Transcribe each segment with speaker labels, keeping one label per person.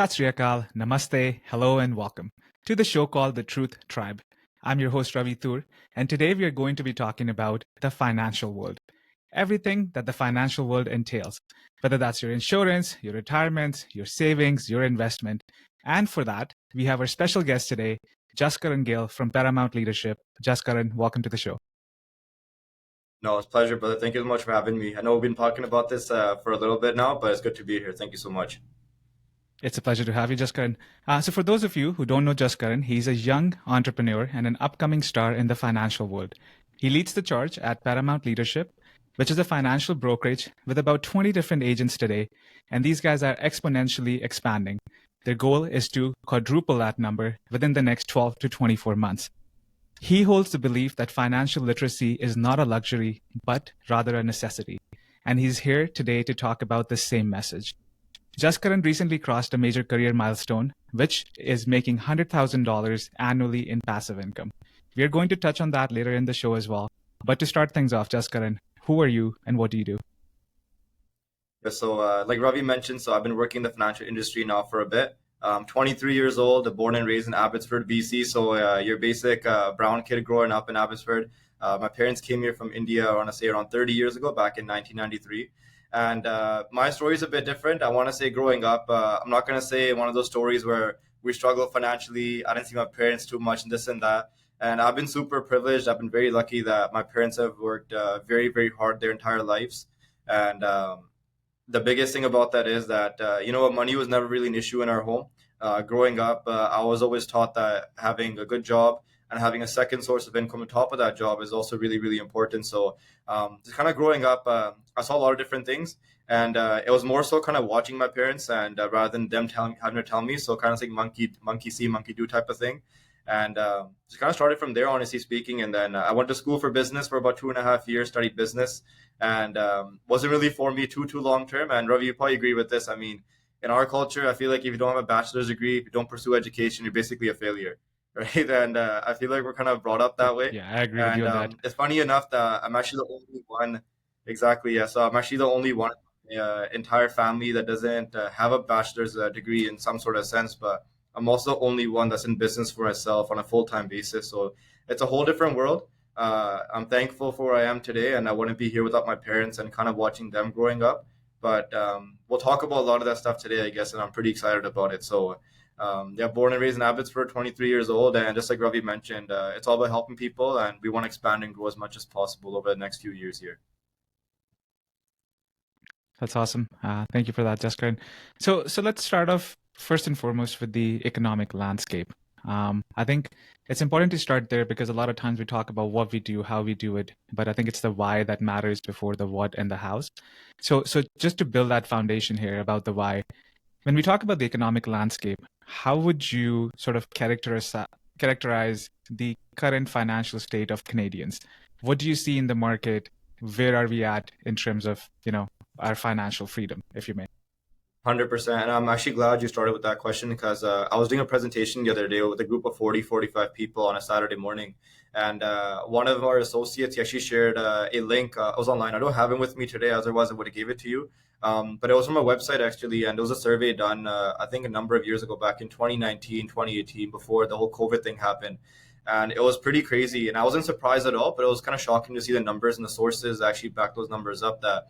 Speaker 1: Sat Sri Akal, Namaste, hello and welcome to the show called The Truth Tribe. I'm your host Ravi Thur, and today we are going to be talking about the financial world. Everything that the financial world entails, whether that's your insurance, your retirement, your savings, your investment. And for that, we have our special guest today, Jaskaran Gill from Paramount Leadership. Jaskaran, welcome to the show.
Speaker 2: No, it's a pleasure, brother. Thank you so much for having me. I know we've been talking about this for a little bit now, but it's good to be here. Thank you so much.
Speaker 1: It's a pleasure to have you, Jaskaran. So for those of you who don't know Jaskaran, he's a young entrepreneur and an upcoming star in the financial world. He leads the charge at Paramount Leadership, which is a financial brokerage with about 20 different agents today, and these guys are exponentially expanding. Their goal is to quadruple that number within the next 12 to 24 months. He holds the belief that financial literacy is not a luxury, but rather a necessity. And he's here today to talk about the same message. Jaskaran recently crossed a major career milestone, which is making $100,000 annually in passive income. We are going to touch on that later in the show as well. But to start things off, Jaskaran, who are you and what do you do?
Speaker 2: So like Ravi mentioned, so I've been working in the financial industry now for a bit. I'm 23 years old, born and raised in Abbotsford, BC. So your basic brown kid growing up in Abbotsford. My parents came here from India, I want to say around 30 years ago, back in 1993. And my story is a bit different. I want to say growing up, I'm not going to say one of those stories where we struggle financially. I didn't see my parents too much and this and that. And I've been super privileged. I've been very lucky that my parents have worked very, very hard their entire lives. And the biggest thing about that is that, money was never really an issue in our home. Growing up, I was always taught that having a good job and having a second source of income on top of that job is also really, really important. So just kind of growing up, I saw a lot of different things. And it was more so kind of watching my parents and rather than them having to tell me. So kind of like monkey see, monkey do type of thing. And just kind of started from there, honestly speaking. And then I went to school for business for about 2.5 years, studied business, and wasn't really for me too long term. And Ravi, you probably agree with this. I mean, in our culture, I feel like if you don't have a bachelor's degree, if you don't pursue education, you're basically a failure, right? And I feel like we're kind of brought up that way.
Speaker 1: Yeah, I agree with you on that.
Speaker 2: It's funny enough that I'm actually the only one. Exactly, yeah. So I'm actually the only one in the entire family that doesn't have a bachelor's degree in some sort of sense, but I'm also the only one that's in business for myself on a full-time basis. So it's a whole different world. I'm thankful for where I am today, and I wouldn't be here without my parents and kind of watching them growing up. But we'll talk about a lot of that stuff today, I guess, and I'm pretty excited about it. So born and raised in Abbotsford, 23 years old, and just like Ravi mentioned, it's all about helping people, and we want to expand and grow as much as possible over the next few years here.
Speaker 1: That's awesome. Thank you for that, Jaskaran. So let's start off first and foremost with the economic landscape. I think it's important to start there because a lot of times we talk about what we do, how we do it, but I think it's the why that matters before the what and the hows. So just to build that foundation here about the why, when we talk about the economic landscape, how would you sort of characterize the current financial state of Canadians? What do you see in the market? Where are we at in terms of, our financial freedom, if you may?
Speaker 2: 100%. And I'm actually glad you started with that question because I was doing a presentation the other day with a group of 45 people on a Saturday morning. And one of our associates, he actually shared a link. It was online. I don't have it with me today, otherwise I would have gave it to you. But it was from a website, actually. And it was a survey done, I think, a number of years ago, back in 2019, 2018, before the whole COVID thing happened. And it was pretty crazy. And I wasn't surprised at all, but it was kind of shocking to see the numbers and the sources actually back those numbers up that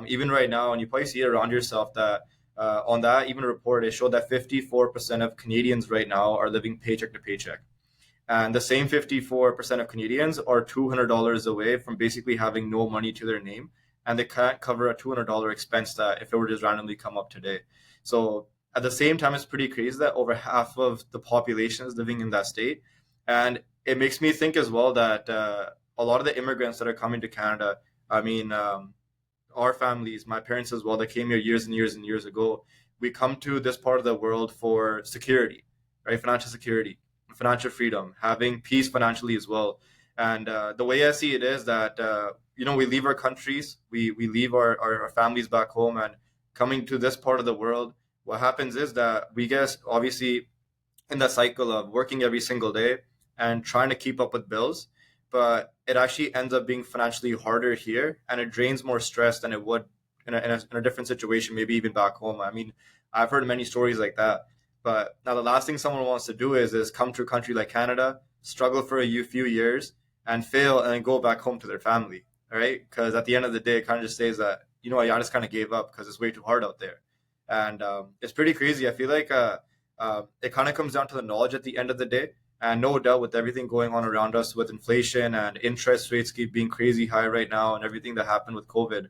Speaker 2: even right now, and you probably see it around yourself, that on that even report, it showed that 54% of Canadians right now are living paycheck to paycheck. And the same 54% of Canadians are $200 away from basically having no money to their name. And they can't cover a $200 expense that if it were just randomly come up today. So at the same time, it's pretty crazy that over half of the population is living in that state. And it makes me think as well that a lot of the immigrants that are coming to Canada, I mean, our families, my parents as well, that came here years and years and years ago, we come to this part of the world for security, right? Financial security, financial freedom, having peace financially as well. And the way I see it is that, we leave our countries, we leave our families back home, and coming to this part of the world, what happens is that we get obviously in the cycle of working every single day and trying to keep up with bills. But it actually ends up being financially harder here, and it drains more stress than it would in a different situation, maybe even back home. I mean, I've heard many stories like that. But now the last thing someone wants to do is come to a country like Canada, struggle for a few years, and fail, and then go back home to their family, right? Because at the end of the day, it kind of just says that, I just kind of gave up because it's way too hard out there. And it's pretty crazy. I feel like it kind of comes down to the knowledge at the end of the day. And no doubt, with everything going on around us with inflation and interest rates keep being crazy high right now, and everything that happened with COVID,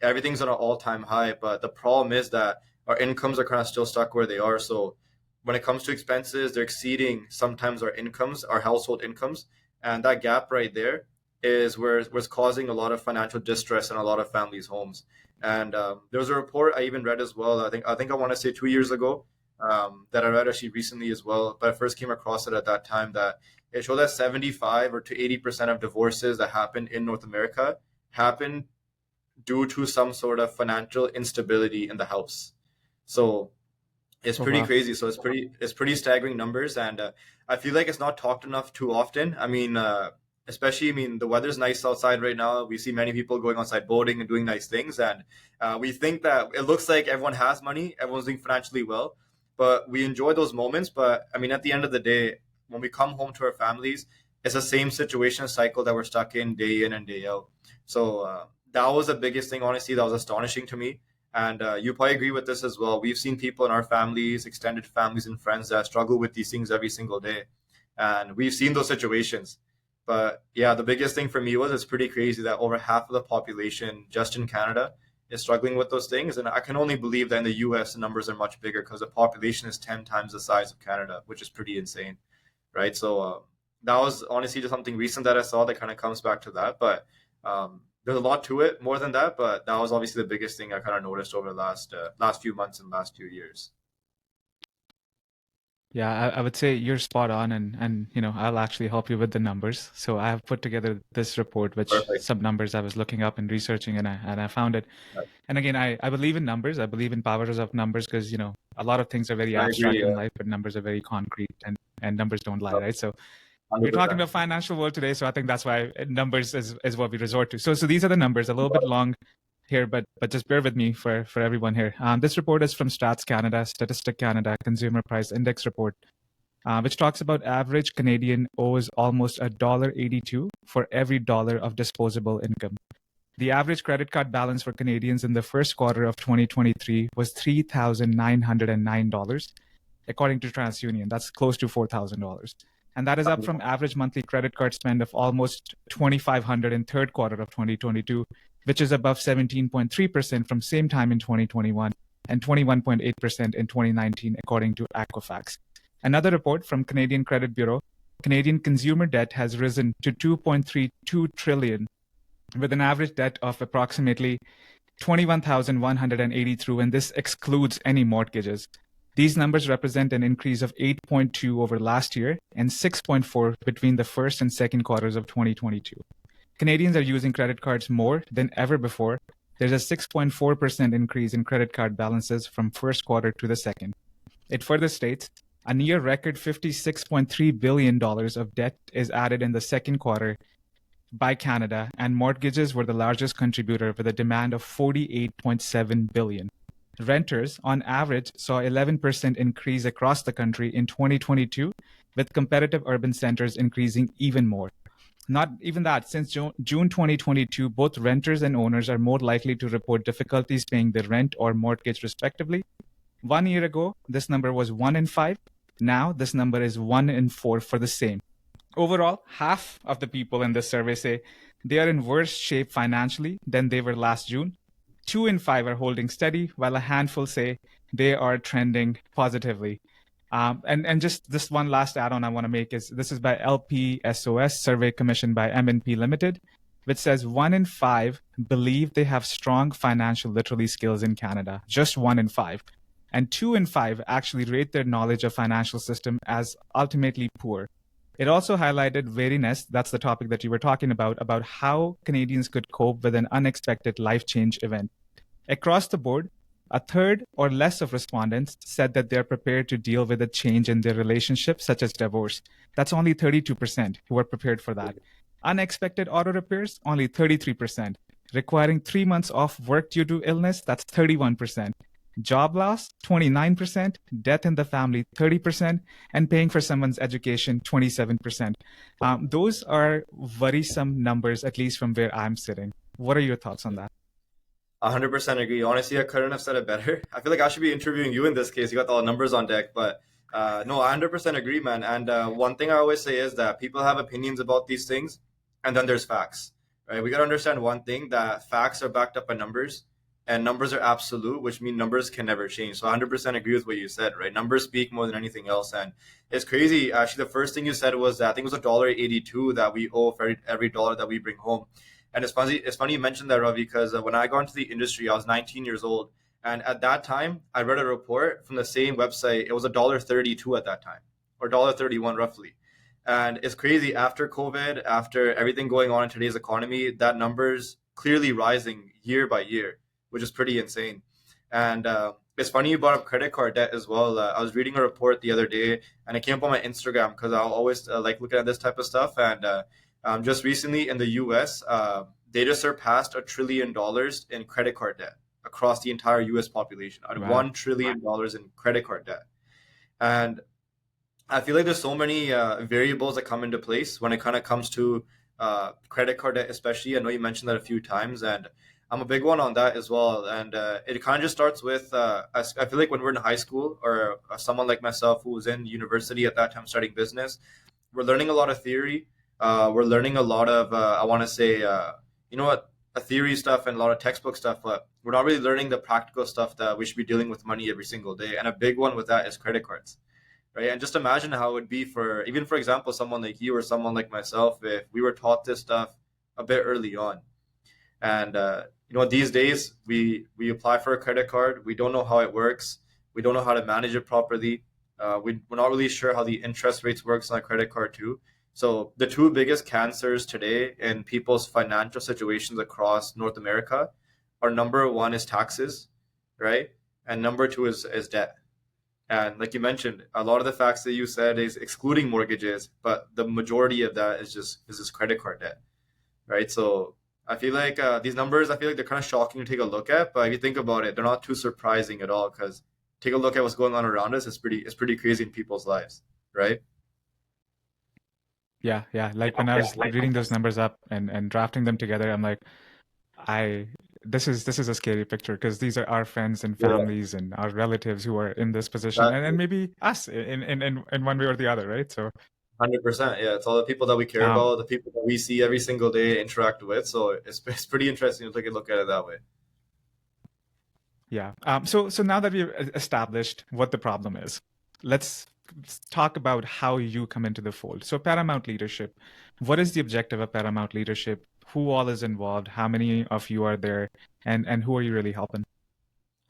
Speaker 2: everything's on an all-time high. But the problem is that our incomes are kind of still stuck where they are. So when it comes to expenses, they're exceeding sometimes our incomes, our household incomes. And that gap right there is where was causing a lot of financial distress in a lot of families' homes. And there was a report I even read as well. I think I want to say 2 years ago, that I read actually recently as well, but I first came across it at that time, that it showed that 75 or to 80% of divorces that happen in North America happen due to some sort of financial instability in the house. So it's pretty
Speaker 1: wow.
Speaker 2: crazy. So it's pretty staggering numbers, and I feel like it's not talked enough too often. I mean, especially, the weather's nice outside right now. We see many people going outside boating and doing nice things, and we think that it looks like everyone has money, everyone's doing financially well, but we enjoy those moments. But at the end of the day, when we come home to our families, it's the same situation cycle that we're stuck in and day out. So that was the biggest thing, honestly, that was astonishing to me. And you probably agree with this as well. We've seen people in our families, extended families and friends, that struggle with these things every single day. And we've seen those situations. But yeah, the biggest thing for me was, it's pretty crazy that over half of the population just in Canada is struggling with those things. And I can only believe that in the US, the numbers are much bigger, because the population is 10 times the size of Canada, which is pretty insane, right? So that was honestly just something recent that I saw that kind of comes back to that. But there's a lot to it more than that, but that was obviously the biggest thing I kind of noticed over the last few months and last few years.
Speaker 1: Yeah, I would say you're spot on, and I'll actually help you with the numbers. So I have put together this report, which
Speaker 2: Perfect.
Speaker 1: some numbers I was looking up and researching, and I found it. And again, I believe in numbers. I believe in powers of numbers, because a lot of things are very
Speaker 2: I
Speaker 1: abstract
Speaker 2: agree.
Speaker 1: in life, but numbers are very concrete, and numbers don't lie, right? So we're talking
Speaker 2: 100%.
Speaker 1: about financial world today, so I think that's why numbers is what we resort to. So these are the numbers, a little bit long here, but just bear with me for everyone here. This report is from Stats Canada, Statistic Canada, Consumer Price Index report, which talks about average Canadian owes almost $1.82 for every dollar of disposable income. The average credit card balance for Canadians in the first quarter of 2023 was $3,909, according to TransUnion. That's close to $4,000. And that is up from average monthly credit card spend of almost $2,500 in third quarter of 2022, which is above 17.3% from same time in 2021 and 21.8% in 2019, according to Equifax. Another report from Canadian Credit Bureau, Canadian consumer debt has risen to $2.32 trillion, with an average debt of approximately $21,183, and this excludes any mortgages. These numbers represent an increase of 8.2 over last year and 6.4 between the first and second quarters of 2022. Canadians are using credit cards more than ever before. There's a 6.4% increase in credit card balances from first quarter to the second. It further states, a near record $56.3 billion of debt is added in the second quarter by Canada, and mortgages were the largest contributor with a demand of $48.7 billion. Renters, on average, saw 11% increase across the country in 2022, with competitive urban centers increasing even more. Not even that, since June 2022, both renters and owners are more likely to report difficulties paying their rent or mortgage respectively. 1 year ago, this number was 1 in 5. Now, this number is 1 in 4 for the same. Overall, half of the people in this survey say they are in worse shape financially than they were last June. 2 in 5 are holding steady, while a handful say they are trending positively. And just this one last add-on I want to make is, this is by LPSOS, survey commissioned by M&P Limited, which says 1 in 5 believe they have strong financial literacy skills in Canada. Just 1 in 5. And 2 in 5 actually rate their knowledge of financial system as ultimately poor. It also highlighted wariness, that's the topic that you were talking about how Canadians could cope with an unexpected life change event. Across the board, a third or less of respondents said that they're prepared to deal with a change in their relationship, such as divorce. That's only 32% who are prepared for that. Unexpected auto repairs, only 33%. Requiring 3 months off work due to illness, that's 31%. job loss 29%, death in the family 30%, and paying for someone's education 27%. Those are worrisome numbers, at least from where I'm sitting. What are your thoughts on that?
Speaker 2: 100% agree. Honestly, I couldn't have said it better. I feel like I should be interviewing you in this case. You got all the numbers on deck, but no, I 100% agree, man. And one thing I always say is that people have opinions about these things, and then there's facts, right? We got to understand one thing, that facts are backed up by numbers, and numbers are absolute, which means numbers can never change. So I 100% agree with what you said, right? Numbers speak more than anything else. And it's crazy. Actually, the first thing you said was that I think it was $1.82 that we owe for every dollar that we bring home. And it's funny you mentioned that, Ravi, because when I got into the industry, I was 19 years old. And at that time, I read a report from the same website. It was $1.32 at that time, or $1.31 roughly. And it's crazy, after COVID, after everything going on in today's economy, that number's clearly rising year by year, which is pretty insane. And it's funny you brought up credit card debt as well. I was reading a report the other day, and it came up on my Instagram because I'll always like looking at this type of stuff. And just recently in the US, they just surpassed $1 trillion in credit card debt across the entire US population, at
Speaker 1: Wow.
Speaker 2: $1 trillion in credit card debt. And I feel like there's so many variables that come into place when it kind of comes to credit card debt, especially. I know you mentioned that a few times, and I'm a big one on that as well. And it kind of just starts with, I feel like when we're in high school, or someone like myself who was in university at that time starting business, we're learning a lot of theory. We're learning a lot of, I want to say, you know what, a theory stuff and a lot of textbook stuff, but we're not really learning the practical stuff that we should be dealing with money every single day. And a big one with that is credit cards, right? And just imagine how it would be for, even for example, someone like you or someone like myself, if we were taught this stuff a bit early on. And, these days we apply for a credit card. We don't know how it works. We don't know how to manage it properly. We're not really sure how the interest rates works on a credit card too. So the two biggest cancers today in people's financial situations across North America are, number one is taxes, right? And number two is debt. And like you mentioned, a lot of the facts that you said is excluding mortgages, but the majority of that is this credit card debt, right? So I feel like these numbers, I feel like they're kind of shocking to take a look at, but if you think about it, they're not too surprising at all, because take a look at what's going on around us. It's pretty crazy in people's lives, right?
Speaker 1: Yeah, yeah. Like when I was reading those numbers up and drafting them together, I'm like, I this is a scary picture, because these are our friends and
Speaker 2: Yeah,
Speaker 1: families and our relatives who are in this position, and
Speaker 2: exactly.
Speaker 1: maybe us in one way or the other, right? So
Speaker 2: 100%. Yeah, it's all the people that we care
Speaker 1: um
Speaker 2: about, the people that we see every single day, interact with. So it's pretty interesting to take a look at it that way.
Speaker 1: yeah. So now that we've established what the problem is, let's talk about how you come into the fold. So Paramount Leadership, what is the objective of Paramount Leadership? Who all is involved? How many of you are there? And who are you really helping?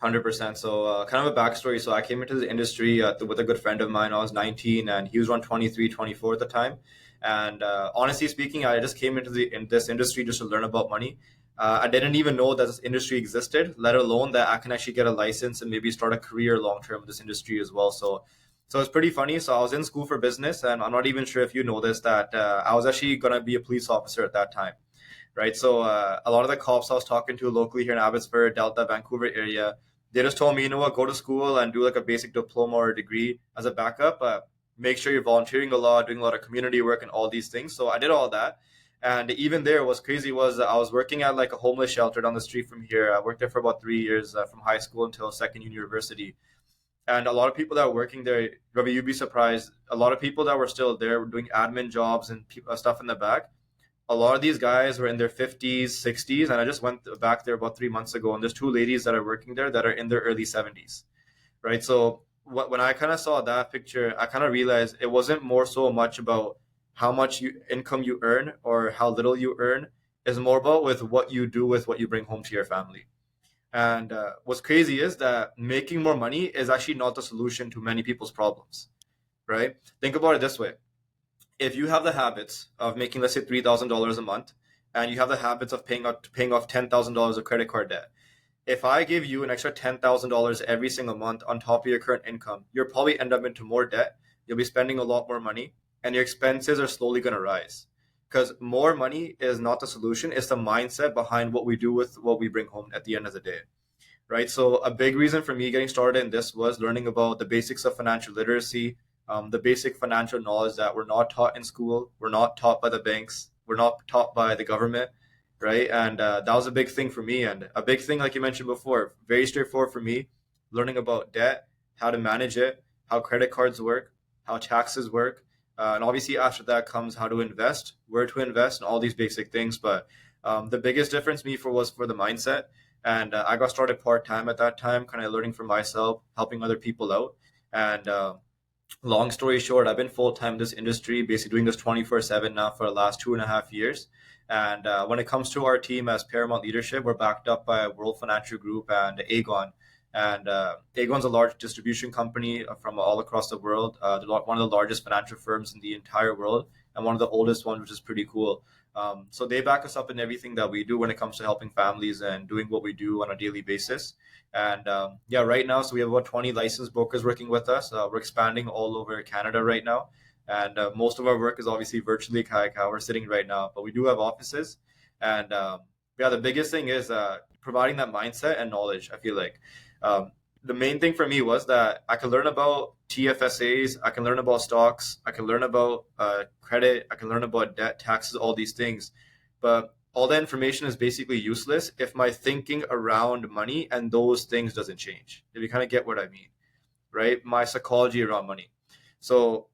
Speaker 2: 100%. So, kind of a backstory. So, I came into the industry with a good friend of mine. I was 19 and he was around 23, 24 at the time. And honestly speaking, I just came into this industry just to learn about money. I didn't even know that this industry existed, let alone that I can actually get a license and maybe start a career long term in this industry as well. So it's pretty funny. So, I was in school for business, and I'm not even sure if you know this, that I was actually going to be a police officer at that time, right? So a lot of the cops I was talking to locally here in Abbotsford, Delta, Vancouver area, they just told me, you know what, go to school and do like a basic diploma or degree as a backup. Make sure you're volunteering a lot, doing a lot of community work and all these things. So I did all that. And even there, what's crazy was I was working at like a homeless shelter down the street from here. I worked there for about 3 years, from high school until second year university. And a lot of people that were working there, Ravi, you'd be surprised. A lot of people that were still there were doing admin jobs and stuff in the back. A lot of these guys were in their 50s, 60s, and I just went back there about 3 months ago, and there's two ladies that are working there that are in their early 70s, right? So when I kind of saw that picture, I kind of realized it wasn't more so much about how much income you earn or how little you earn. It's more about with what you do with what you bring home to your family. And what's crazy is that making more money is actually not the solution to many people's problems, right? Think about it this way. If you have the habits of making, let's say, $3,000 a month, and you have the habits of paying off $10,000 of credit card debt, if I give you an extra $10,000 every single month on top of your current income, you'll probably end up into more debt. You'll be spending a lot more money, and your expenses are slowly going to rise. Because more money is not the solution; it's the mindset behind what we do with what we bring home at the end of the day, right? So a big reason for me getting started in this was learning about the basics of financial literacy, the basic financial knowledge that we're not taught in school, we're not taught by the banks, we're not taught by the government, right? And that was a big thing for me. And a big thing, like you mentioned before, very straightforward for me, learning about debt, how to manage it, how credit cards work, how taxes work. And obviously after that comes how to invest, where to invest, and all these basic things. But the biggest difference was for the mindset. And I got started part-time at that time, kind of learning for myself, helping other people out. And long story short, I've been full-time in this industry, basically doing this 24/7 now for the last 2.5 years. And when it comes to our team as Paramount Leadership, we're backed up by World Financial Group and Aegon. And Aegon's a large distribution company from all across the world. They're one of the largest financial firms in the entire world, and one of the oldest ones, which is pretty cool. So they back us up in everything that we do when it comes to helping families and doing what we do on a daily basis. And yeah, right now, so we have about 20 licensed brokers working with us. We're expanding all over Canada right now. And most of our work is obviously virtually, like how we're sitting right now, but we do have offices. And yeah, the biggest thing is providing that mindset and knowledge, I feel like. The main thing for me was that I could learn about TFSAs, I can learn about stocks, I can learn about credit, I can learn about debt, taxes, all these things. But all that information is basically useless if my thinking around money and those things doesn't change. If you kind of get what I mean, right? My psychology around money. So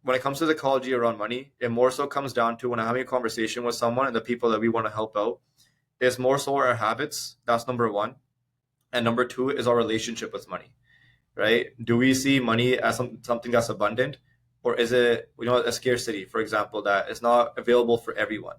Speaker 2: when it comes to psychology around money, it more so comes down to when I'm having a conversation with someone and the people that we want to help out, is more so our habits. That's number one. And number two is our relationship with money, right? Do we see money as something that's abundant, or is it, a scarcity, for example, that is not available for everyone,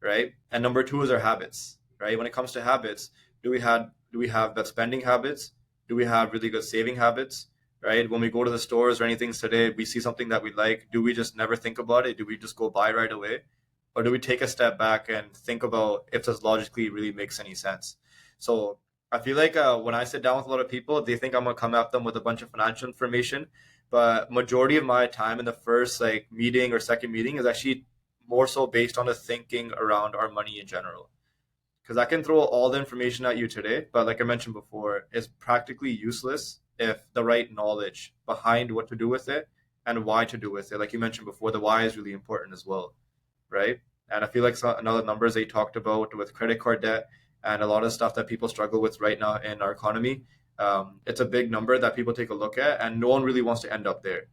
Speaker 2: right? And number two is our habits, right? When it comes to habits, do we have bad spending habits? Do we have really good saving habits, right? When we go to the stores or anything today, we see something that we like. Do we just never think about it? Do we just go buy right away? Or do we take a step back and think about if this logically really makes any sense? So I feel like when I sit down with a lot of people, they think I'm gonna come at them with a bunch of financial information, but majority of my time in the first meeting or second meeting is actually more so based on the thinking around our money in general. Because I can throw all the information at you today, but like I mentioned before, it's practically useless if the right knowledge behind what to do with it and why to do with it. Like you mentioned before, the why is really important as well, right? And I feel like another numbers they talked about with credit card debt and a lot of stuff that people struggle with right now in our economy. It's a big number that people take a look at, and no one really wants to end up there.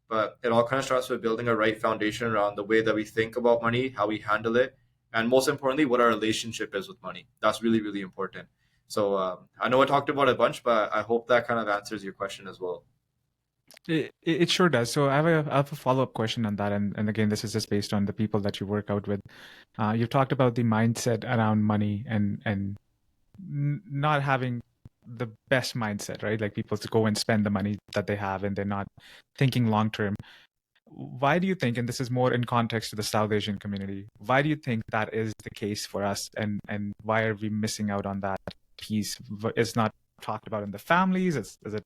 Speaker 2: But it all kind of starts with building a right foundation around the way that we think about money, how we handle it, and most importantly, what our relationship is with money. That's really, really important. So I know I talked about it a bunch, but I hope that kind of answers your question as well.
Speaker 1: It sure does. So I have a follow-up question on that. And again, this is just based on the people that you work out with. You've talked about the mindset around money and not having the best mindset, right? Like people to go and spend the money that they have and they're not thinking long term. Why do you think, and this is more in context to the South Asian community, why do you think that is the case for us, and why are we missing out on that piece? It's not talked about in the families. Is it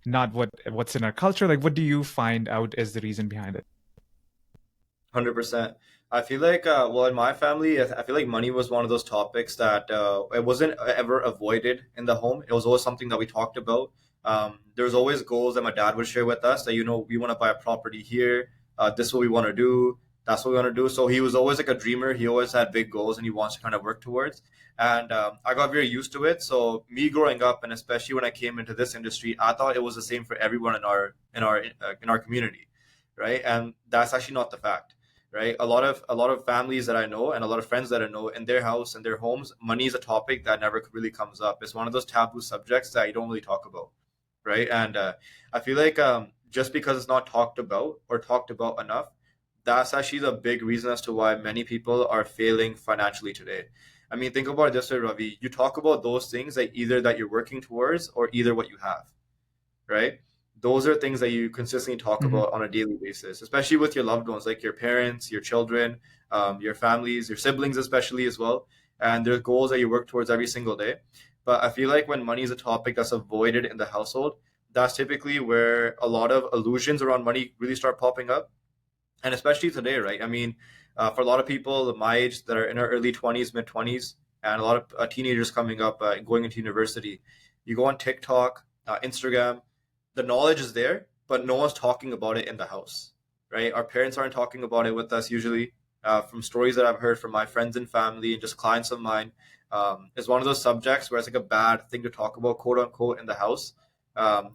Speaker 1: not what's in our culture? Like, what do you find out is the reason behind it?
Speaker 2: 100%. I feel like, well, in my family, I feel like money was one of those topics that it wasn't ever avoided in the home. It was always something that we talked about. There was always goals that my dad would share with us that, we want to buy a property here. This is what we want to do. That's what we want to do. So he was always like a dreamer. He always had big goals and he wants to kind of work towards. And I got very used to it. So me growing up, and especially when I came into this industry, I thought it was the same for everyone in our community, right? And that's actually not the fact. Right, a lot of families that I know and a lot of friends that I know, in their house and their homes, money is a topic that never really comes up. It's one of those taboo subjects that you don't really talk about, right? And I feel like just because it's not talked about or talked about enough, that's actually the big reason as to why many people are failing financially today. I mean, think about it this way, Ravi. You talk about those things that either that you're working towards or either what you have, right? Those are things that you consistently talk
Speaker 1: Mm-hmm.
Speaker 2: about on a daily basis, especially with your loved ones, like your parents, your children, your families, your siblings, especially as well. And there's goals that you work towards every single day. But I feel like when money is a topic that's avoided in the household, that's typically where a lot of illusions around money really start popping up. And especially today, right? I mean, for a lot of people my age that are in our early 20s, mid 20s, and a lot of teenagers coming up, going into university. You go on TikTok, Instagram, the knowledge is there, but no one's talking about it in the house, right? Our parents aren't talking about it with us usually. From stories that I've heard from my friends and family and just clients of mine, it's one of those subjects where it's like a bad thing to talk about, quote unquote, in the house,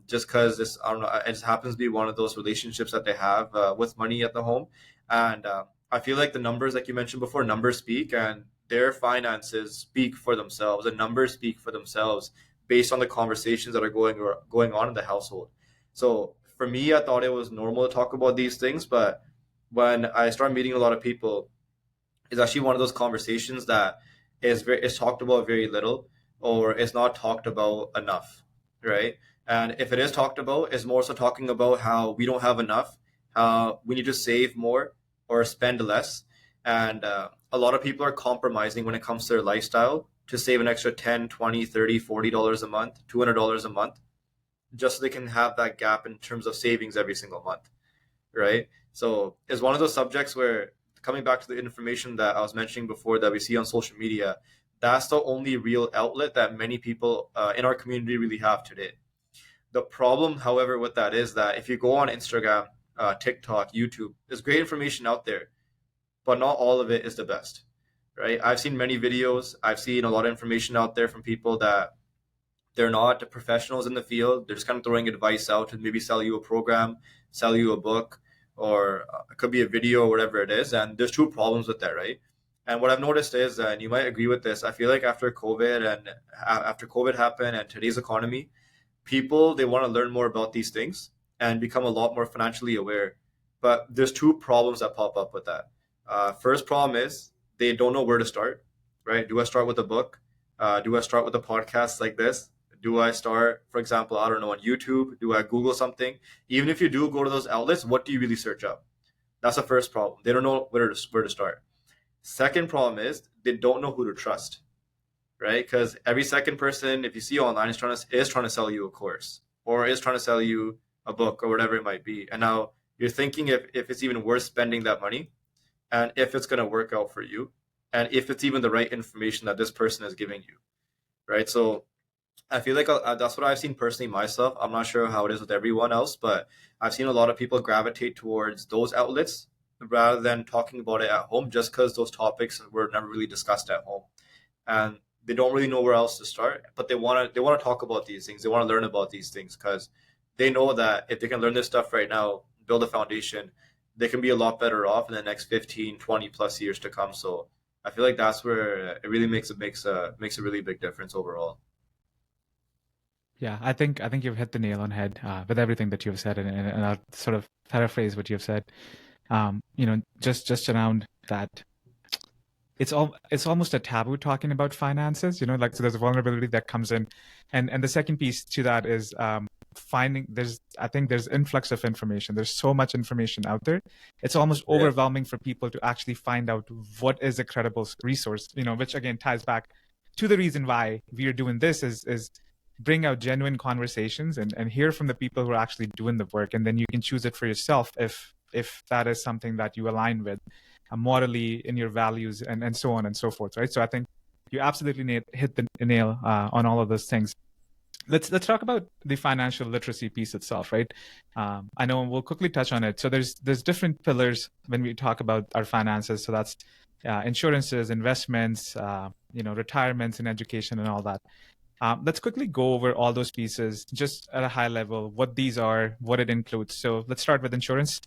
Speaker 2: just because this, I don't know, it just happens to be one of those relationships that they have with money at the home. And I feel like the numbers, like you mentioned before, numbers speak, and their finances speak for themselves, and numbers speak for themselves based on the conversations that are going on in the household. So for me, I thought it was normal to talk about these things, but when I started meeting a lot of people, it's actually one of those conversations that is talked about very little, or is not talked about enough, right? And if it is talked about, it's more so talking about how we don't have enough, how we need to save more or spend less. And a lot of people are compromising when it comes to their lifestyle to save an extra 10, 20, 30, $40 a month, $200 a month, just so they can have that gap in terms of savings every single month, right? So it's one of those subjects where, coming back to the information that I was mentioning before that we see on social media, that's the only real outlet that many people in our community really have today. The problem, however, with that is that if you go on Instagram, TikTok, YouTube, there's great information out there, but not all of it is the best, right? I've seen many videos. I've seen a lot of information out there from people that they're not professionals in the field. They're just kind of throwing advice out and maybe sell you a program, sell you a book, or it could be a video or whatever it is. And there's two problems with that, right? And what I've noticed is, and you might agree with this, I feel like after COVID happened and today's economy, people, they want to learn more about these things and become a lot more financially aware. But there's two problems that pop up with that. First problem is they don't know where to start, right? Do I start with a book? Do I start with a podcast like this? Do I start, for example, I don't know, on YouTube? Do I Google something? Even if you do go to those outlets, what do you really search up? That's the first problem. They don't know where to start. Second problem is they don't know who to trust, right? Because every second person, if you see online, is trying to sell you a course, or is trying to sell you a book, or whatever it might be. And now you're thinking if it's even worth spending that money, and if it's going to work out for you, and if it's even the right information that this person is giving you, right? So I feel like that's what I've seen personally myself. I'm not sure how it is with everyone else, but I've seen a lot of people gravitate towards those outlets rather than talking about it at home, just because those topics were never really discussed at home, and they don't really know where else to start. But they want to talk about these things. They want to learn about these things because they know that if they can learn this stuff right now, build a foundation, they can be a lot better off in the next 15, 20 plus years to come. So I feel like that's where it really makes a really big difference overall.
Speaker 1: Yeah, I think you've hit the nail on head with everything that you've said, and I'll sort of paraphrase what you've said. Just around that, it's almost a taboo talking about finances. Like, so there's a vulnerability that comes in, and the second piece to that is I think there's influx of information. There's so much information out there. It's almost overwhelming for people to actually find out what is a credible resource. Which again ties back to the reason why we are doing this is bring out genuine conversations and hear from the people who are actually doing the work, and then you can choose it for yourself if that is something that you align with morally in your values and so on and so forth, right? So I think you absolutely hit the nail on all of those things. Let's talk about the financial literacy piece itself, right? I know we'll quickly touch on it. So there's different pillars when we talk about our finances. So that's insurances, investments, retirements, and education, and all that. Let's quickly go over all those pieces just at a high level, what these are, what it includes. So let's start with insurance.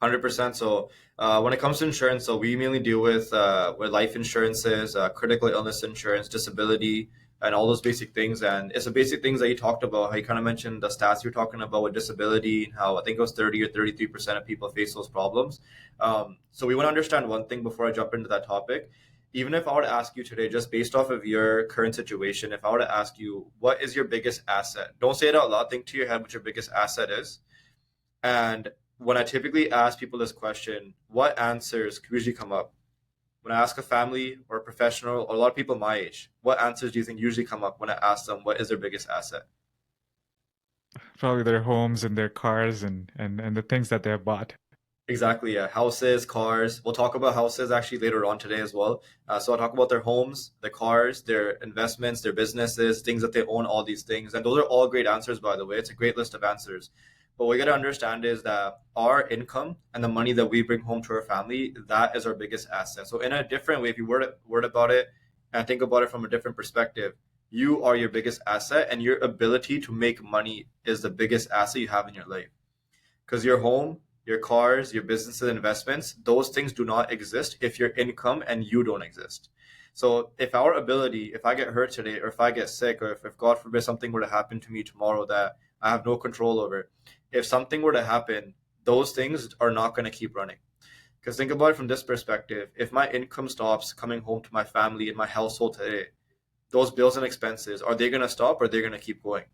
Speaker 2: 100%. So when it comes to insurance, so we mainly deal with life insurances, critical illness insurance, disability, and all those basic things. And it's the basic things that you talked about, how you kind of mentioned the stats you're talking about with disability, and how I think it was 30 or 33% of people face those problems. So we want to understand one thing before I jump into that topic. Even if I were to ask you today, just based off of your current situation, if I were to ask you, what is your biggest asset? Don't say it out loud. Think to your head what your biggest asset is. And when I typically ask people this question, what answers usually come up? When I ask a family or a professional or a lot of people my age, what answers do you think usually come up when I ask them what is their biggest asset?
Speaker 1: Probably their homes and their cars and the things that they have bought.
Speaker 2: Exactly, yeah. Houses, cars. We'll talk about houses actually later on today as well. So I'll talk about their homes, their cars, their investments, their businesses, things that they own, all these things. And those are all great answers, by the way. It's a great list of answers. But what we got to understand is that our income and the money that we bring home to our family, that is our biggest asset. So in a different way, if you word about it and think about it from a different perspective, you are your biggest asset, and your ability to make money is the biggest asset you have in your life. Because your home, your cars, your businesses, investments, those things do not exist if your income and you don't exist. So if our ability, if I get hurt today, or if I get sick, or if God forbid something were to happen to me tomorrow that I have no control over, if something were to happen, those things are not going to keep running. Because think about it from this perspective. If my income stops coming home to my family and my household today, those bills and expenses, are they going to stop or are they going to keep going?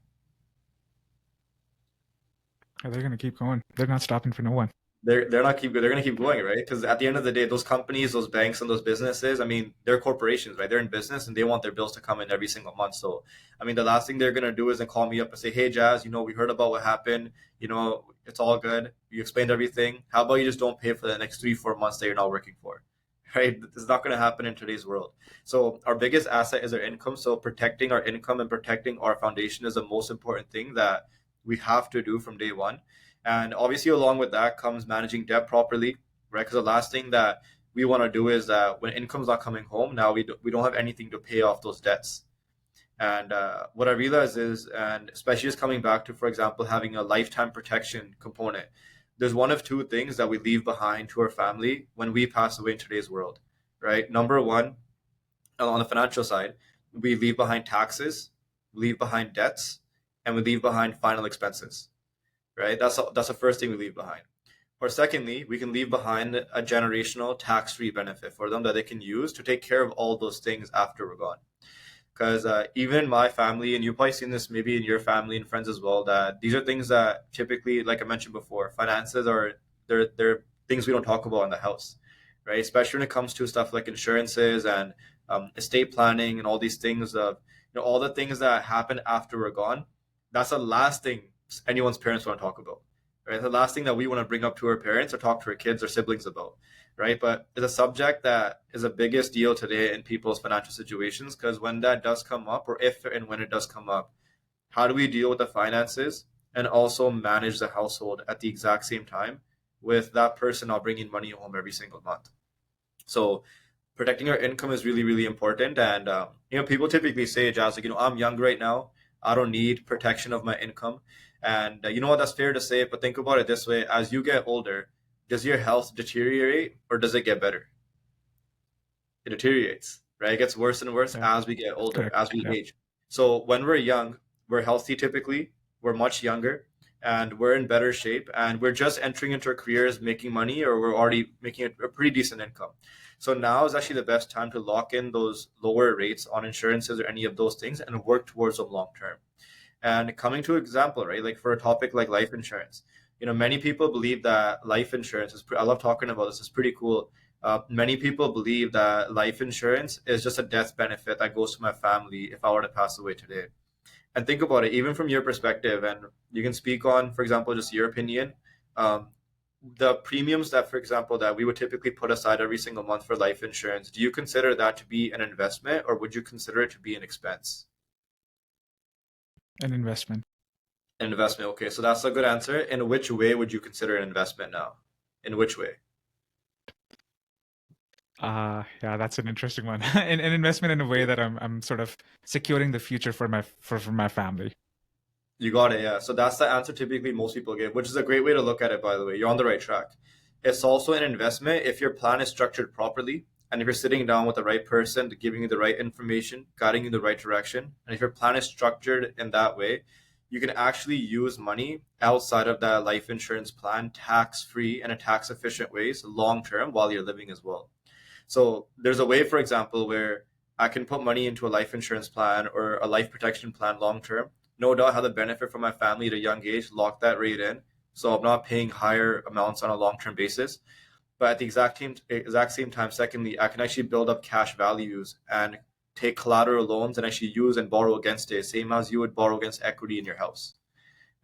Speaker 1: They're going to keep going. They're not stopping for no one.
Speaker 2: They're going to keep going, right? Because at the end of the day, those companies, those banks, and those businesses, I mean, they're corporations, right? They're in business and they want their bills to come in every single month. So I mean, the last thing they're going to do is then call me up and say, hey Jazz, we heard about what happened, it's all good, you explained everything, how about you just don't pay for the next 3-4 months that you're not working for? Right? It's not going to happen in today's world. So our biggest asset is our income. So protecting our income and protecting our foundation is the most important thing that we have to do from day one. And obviously, along with that comes managing debt properly, right? Because the last thing that we want to do is that when income's not coming home, now we don't have anything to pay off those debts. And what I realized is, and especially just coming back to, for example, having a lifetime protection component, there's one of two things that we leave behind to our family when we pass away in today's world, right? Number one, on the financial side, we leave behind taxes, leave behind debts, and we leave behind final expenses. Right? That's the first thing we leave behind. Or secondly, we can leave behind a generational tax-free benefit for them that they can use to take care of all those things after we're gone. Because even in my family, and you've probably seen this maybe in your family and friends as well, that these are things that typically, like I mentioned before, finances are they're things we don't talk about in the house, right? Especially when it comes to stuff like insurances and estate planning and all these things of all the things that happen after we're gone. That's the last thing anyone's parents want to talk about, right? The last thing that we want to bring up to our parents or talk to our kids or siblings about, right? But it's a subject that is the biggest deal today in people's financial situations, because when that does come up, or if and when it does come up, how do we deal with the finances and also manage the household at the exact same time with that person not bringing money home every single month? So protecting our income is really, really important. And, people typically say, Jazz, I'm young right now. I don't need protection of my income. And you know what, that's fair to say, but think about it this way. As you get older, does your health deteriorate or does it get better? It deteriorates, right? It gets worse and worse as we get older, as we age. So when we're young, we're healthy typically, we're much younger, and we're in better shape, and we're just entering into our careers making money, or we're already making a pretty decent income. So now is actually the best time to lock in those lower rates on insurances or any of those things and work towards them long term. And coming to example, right, like for a topic like life insurance, many people believe that life insurance is, I love talking about this, it's pretty cool. Many people believe that life insurance is just a death benefit that goes to my family if I were to pass away today. And think about it, even from your perspective, and you can speak on, for example, just your opinion, the premiums that, for example, that we would typically put aside every single month for life insurance, do you consider that to be an investment, or would you consider it to be an expense?
Speaker 1: An investment.
Speaker 2: An investment. Okay, so that's a good answer. In which way would you consider an investment now? In which way?
Speaker 1: Yeah, that's an interesting one. An investment in a way that I'm sort of securing the future for my family.
Speaker 2: You got it, yeah. So that's the answer typically most people give, which is a great way to look at it, by the way. You're on the right track. It's also an investment if your plan is structured properly, and if you're sitting down with the right person, giving you the right information, guiding you in the right direction. And if your plan is structured in that way, you can actually use money outside of that life insurance plan tax-free and in tax-efficient ways long term while you're living as well. So there's a way, for example, where I can put money into a life insurance plan or a life protection plan long term. No doubt have the benefit for my family at a young age, lock that rate in. So I'm not paying higher amounts on a long-term basis. But at the exact same time, secondly, I can actually build up cash values and take collateral loans and actually use and borrow against it, same as you would borrow against equity in your house,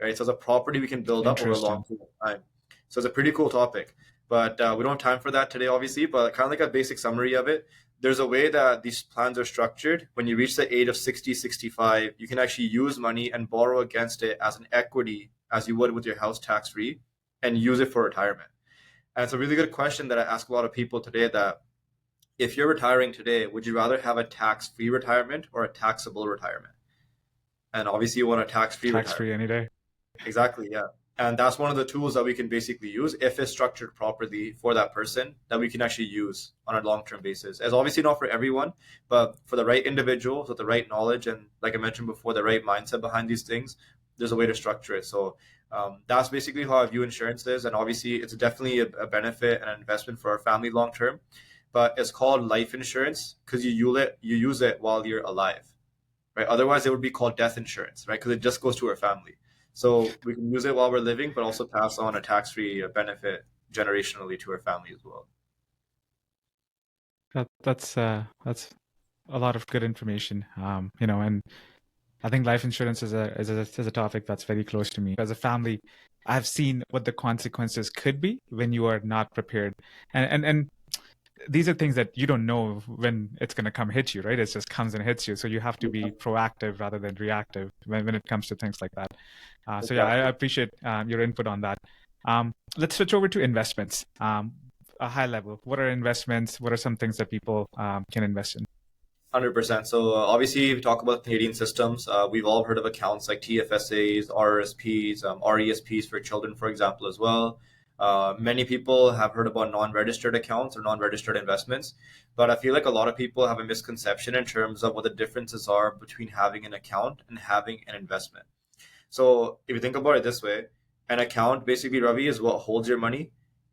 Speaker 2: right? So it's a property we can build up over a long period of time. So it's a pretty cool topic. but we don't have time for that today, obviously. But kind of like a basic summary of it, there's a way that these plans are structured. When you reach the age of 60, 65, you can actually use money and borrow against it as an equity, as you would with your house tax-free, and use it for retirement. And it's a really good question that I ask a lot of people today, that if you're retiring today, would you rather have a tax-free retirement or a taxable retirement? And obviously you want a tax-free retirement.
Speaker 1: Tax-free any day.
Speaker 2: Exactly, yeah. And that's one of the tools that we can basically use if it's structured properly for that person, that we can actually use on a long-term basis. It's obviously not for everyone, but for the right individuals with the right knowledge and, like I mentioned before, the right mindset behind these things, there's a way to structure it. So that's basically how I view insurance is. And obviously it's definitely a benefit and an investment for our family long-term, but it's called life insurance because you use it while you're alive, right? Otherwise it would be called death insurance, right? Because it just goes to our family. So we can use it while we're living, but also pass on a tax-free benefit generationally to our family as well.
Speaker 1: That's a lot of good information. And I think life insurance is a topic that's very close to me. As a family, I've seen what the consequences could be when you are not prepared, and these are things that you don't know when it's going to come hit you, right? It just comes and hits you. So you have to be proactive rather than reactive when it comes to things like that. So yeah, I appreciate your input on that. Let's switch over to investments. A high level, what are investments? What are some things that people can invest in?
Speaker 2: 100%. So obviously, if we talk about Canadian systems, we've all heard of accounts like TFSAs, RRSPs, RESPs for children, for example, as well. Many people have heard about non-registered accounts or non-registered investments, but I feel like a lot of people have a misconception in terms of what the differences are between having an account and having an investment. So if you think about it this way, an account basically, Ravi, is what holds your money,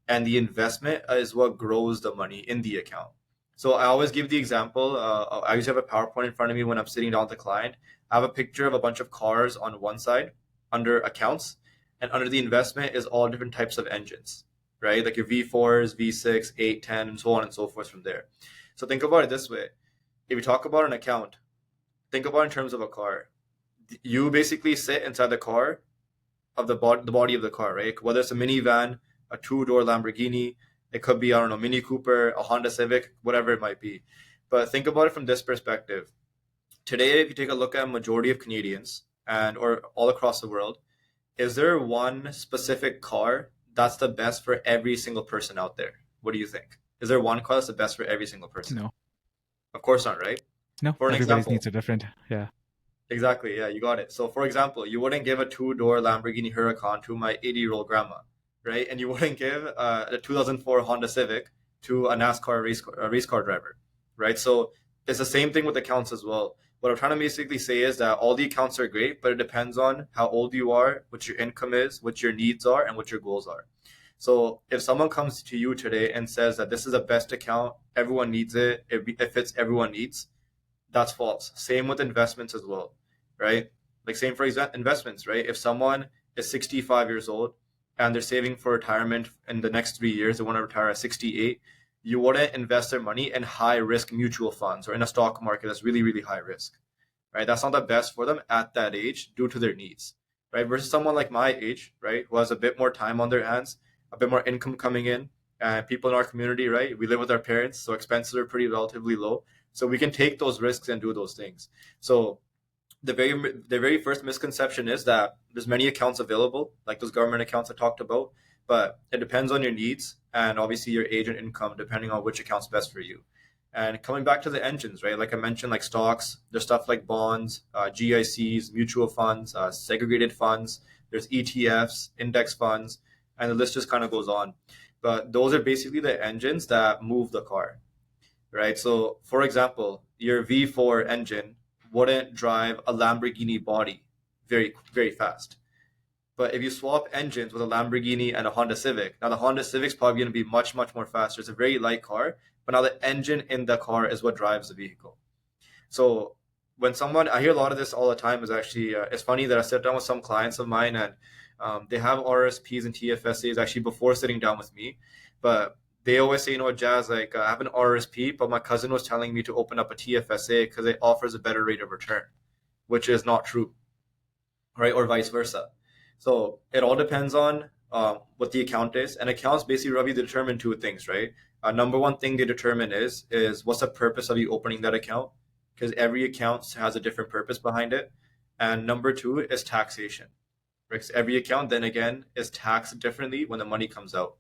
Speaker 2: and the investment is what grows the money in the account. So I always give the example, I used to have a PowerPoint in front of me when I'm sitting down with a client. I have a picture of a bunch of cars on one side under accounts, and under the investment is all different types of engines, right? Like your V4s, V6, 8, 10, and so on and so forth from there. So think about it this way. If you talk about an account, think about it in terms of a car. You basically sit inside the car of the body of the car, right? Whether it's a minivan, a two-door Lamborghini, it could be, I don't know, Mini Cooper, a Honda Civic, whatever it might be. But think about it from this perspective. Today, if you take a look at a majority of Canadians or all across the world, is there one specific car that's the best for every single person out there? What do you think? Is there one car that's the best for every single person?
Speaker 1: No.
Speaker 2: Of course not, right?
Speaker 1: No, everybody's needs are different. Yeah.
Speaker 2: Exactly. Yeah, you got it. So for example, you wouldn't give a two-door Lamborghini Huracan to my 80-year-old grandma, right? And you wouldn't give a 2004 Honda Civic to a NASCAR race car driver, right? So it's the same thing with accounts as well. What I'm trying to basically say is that all the accounts are great, but it depends on how old you are, what your income is, what your needs are, and what your goals are. So if someone comes to you today and says that this is the best account, everyone needs it, it fits everyone needs, that's false. Same with investments as well, right? Like same for investments, right? If someone is 65 years old and they're saving for retirement in the next 3 years, they want to retire at 68, you wouldn't invest their money in high risk mutual funds or in a stock market that's really, really high risk, right? That's not the best for them at that age due to their needs, right? Versus someone like my age, right, who has a bit more time on their hands, a bit more income coming in, and people in our community, right? We live with our parents, so expenses are pretty relatively low. So we can take those risks and do those things. So the very first misconception is that there's many accounts available, like those government accounts I talked about, but it depends on your needs and obviously your age and income, depending on which account's best for you. And coming back to the engines, right? Like I mentioned, like stocks, there's stuff like bonds, GICs, mutual funds, segregated funds, there's ETFs, index funds, and the list just kind of goes on. But those are basically the engines that move the car, right? So for example, your V4 engine wouldn't drive a Lamborghini body very, very fast. But if you swap engines with a Lamborghini and a Honda Civic, now the Honda Civic's probably going to be much, much more faster. It's a very light car, but now the engine in the car is what drives the vehicle. So when I hear a lot of this all the time, is actually, it's funny that I sit down with some clients of mine and they have RSPs and TFSAs actually before sitting down with me, but they always say, Jazz, like I have an RSP, but my cousin was telling me to open up a TFSA because it offers a better rate of return, which is not true, right? Or vice versa. So it all depends on what the account is. And accounts basically, Ravi, determine two things, right? Number one thing they determine is what's the purpose of you opening that account? Because every account has a different purpose behind it. And number two is taxation. Right? 'Cause every account, then again, is taxed differently when the money comes out.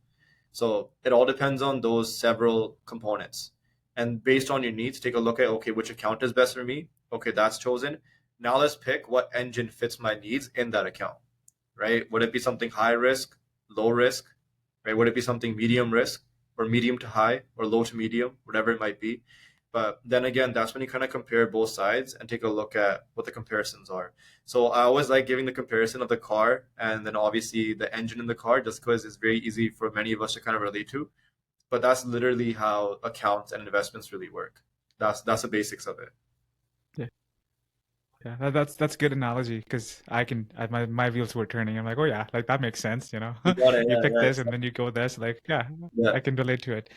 Speaker 2: So it all depends on those several components. And based on your needs, take a look at, okay, which account is best for me? Okay, that's chosen. Now let's pick what engine fits my needs in that account, right? Would it be something high risk, low risk, right? Would it be something medium risk or medium to high or low to medium, whatever it might be? But then again, that's when you kind of compare both sides and take a look at what the comparisons are. So I always like giving the comparison of the car and then obviously the engine in the car, just because it's very easy for many of us to kind of relate to. But that's literally how accounts and investments really work. That's the basics of it.
Speaker 1: Yeah, that's good analogy because my wheels were turning. I'm like, oh yeah, like that makes sense, you know.
Speaker 2: You got it.
Speaker 1: You
Speaker 2: Yeah,
Speaker 1: pick
Speaker 2: yeah,
Speaker 1: this and then you go this, like yeah,
Speaker 2: yeah.
Speaker 1: I can relate to it.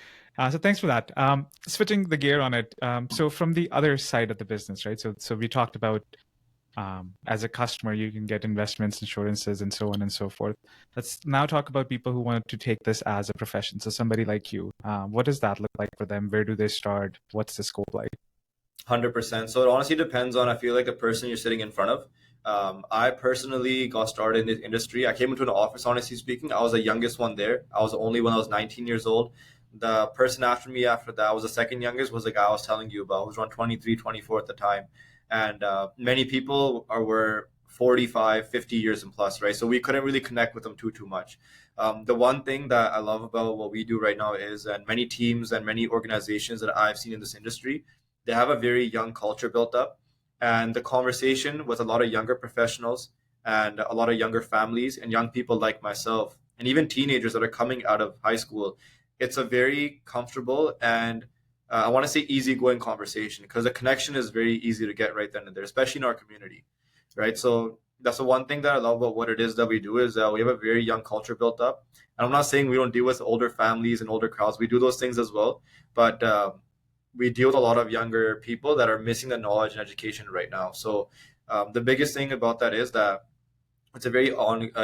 Speaker 1: So thanks for that. Switching the gear on it. So from the other side of the business, right? So we talked about as a customer, you can get investments, insurances, and so on and so forth. Let's now talk about people who want to take this as a profession. So somebody like you, what does that look like for them? Where do they start? What's the scope like?
Speaker 2: 100%. So it honestly depends on, I feel like, the person you're sitting in front of. I personally got started in this industry. I came into an office, honestly speaking. I was the youngest one there. I was the only one. I was 19 years old. The person after me after that was the second youngest, was the guy I was telling you about, who was around 23, 24 at the time. And many people were 45, 50 years and plus, right? So we couldn't really connect with them too much. The one thing that I love about what we do right now is, and many teams and many organizations that I've seen in this industry, they have a very young culture built up, and the conversation with a lot of younger professionals and a lot of younger families and young people like myself and even teenagers that are coming out of high school, it's a very comfortable and I want to say easygoing conversation, because the connection is very easy to get right then and there, especially in our community, right? So that's the one thing that I love about what it is that we do, is that we have a very young culture built up. And I'm not saying we don't deal with older families and older crowds. We do those things as well, but we deal with a lot of younger people that are missing the knowledge and education right now. So the biggest thing about that is that it's a very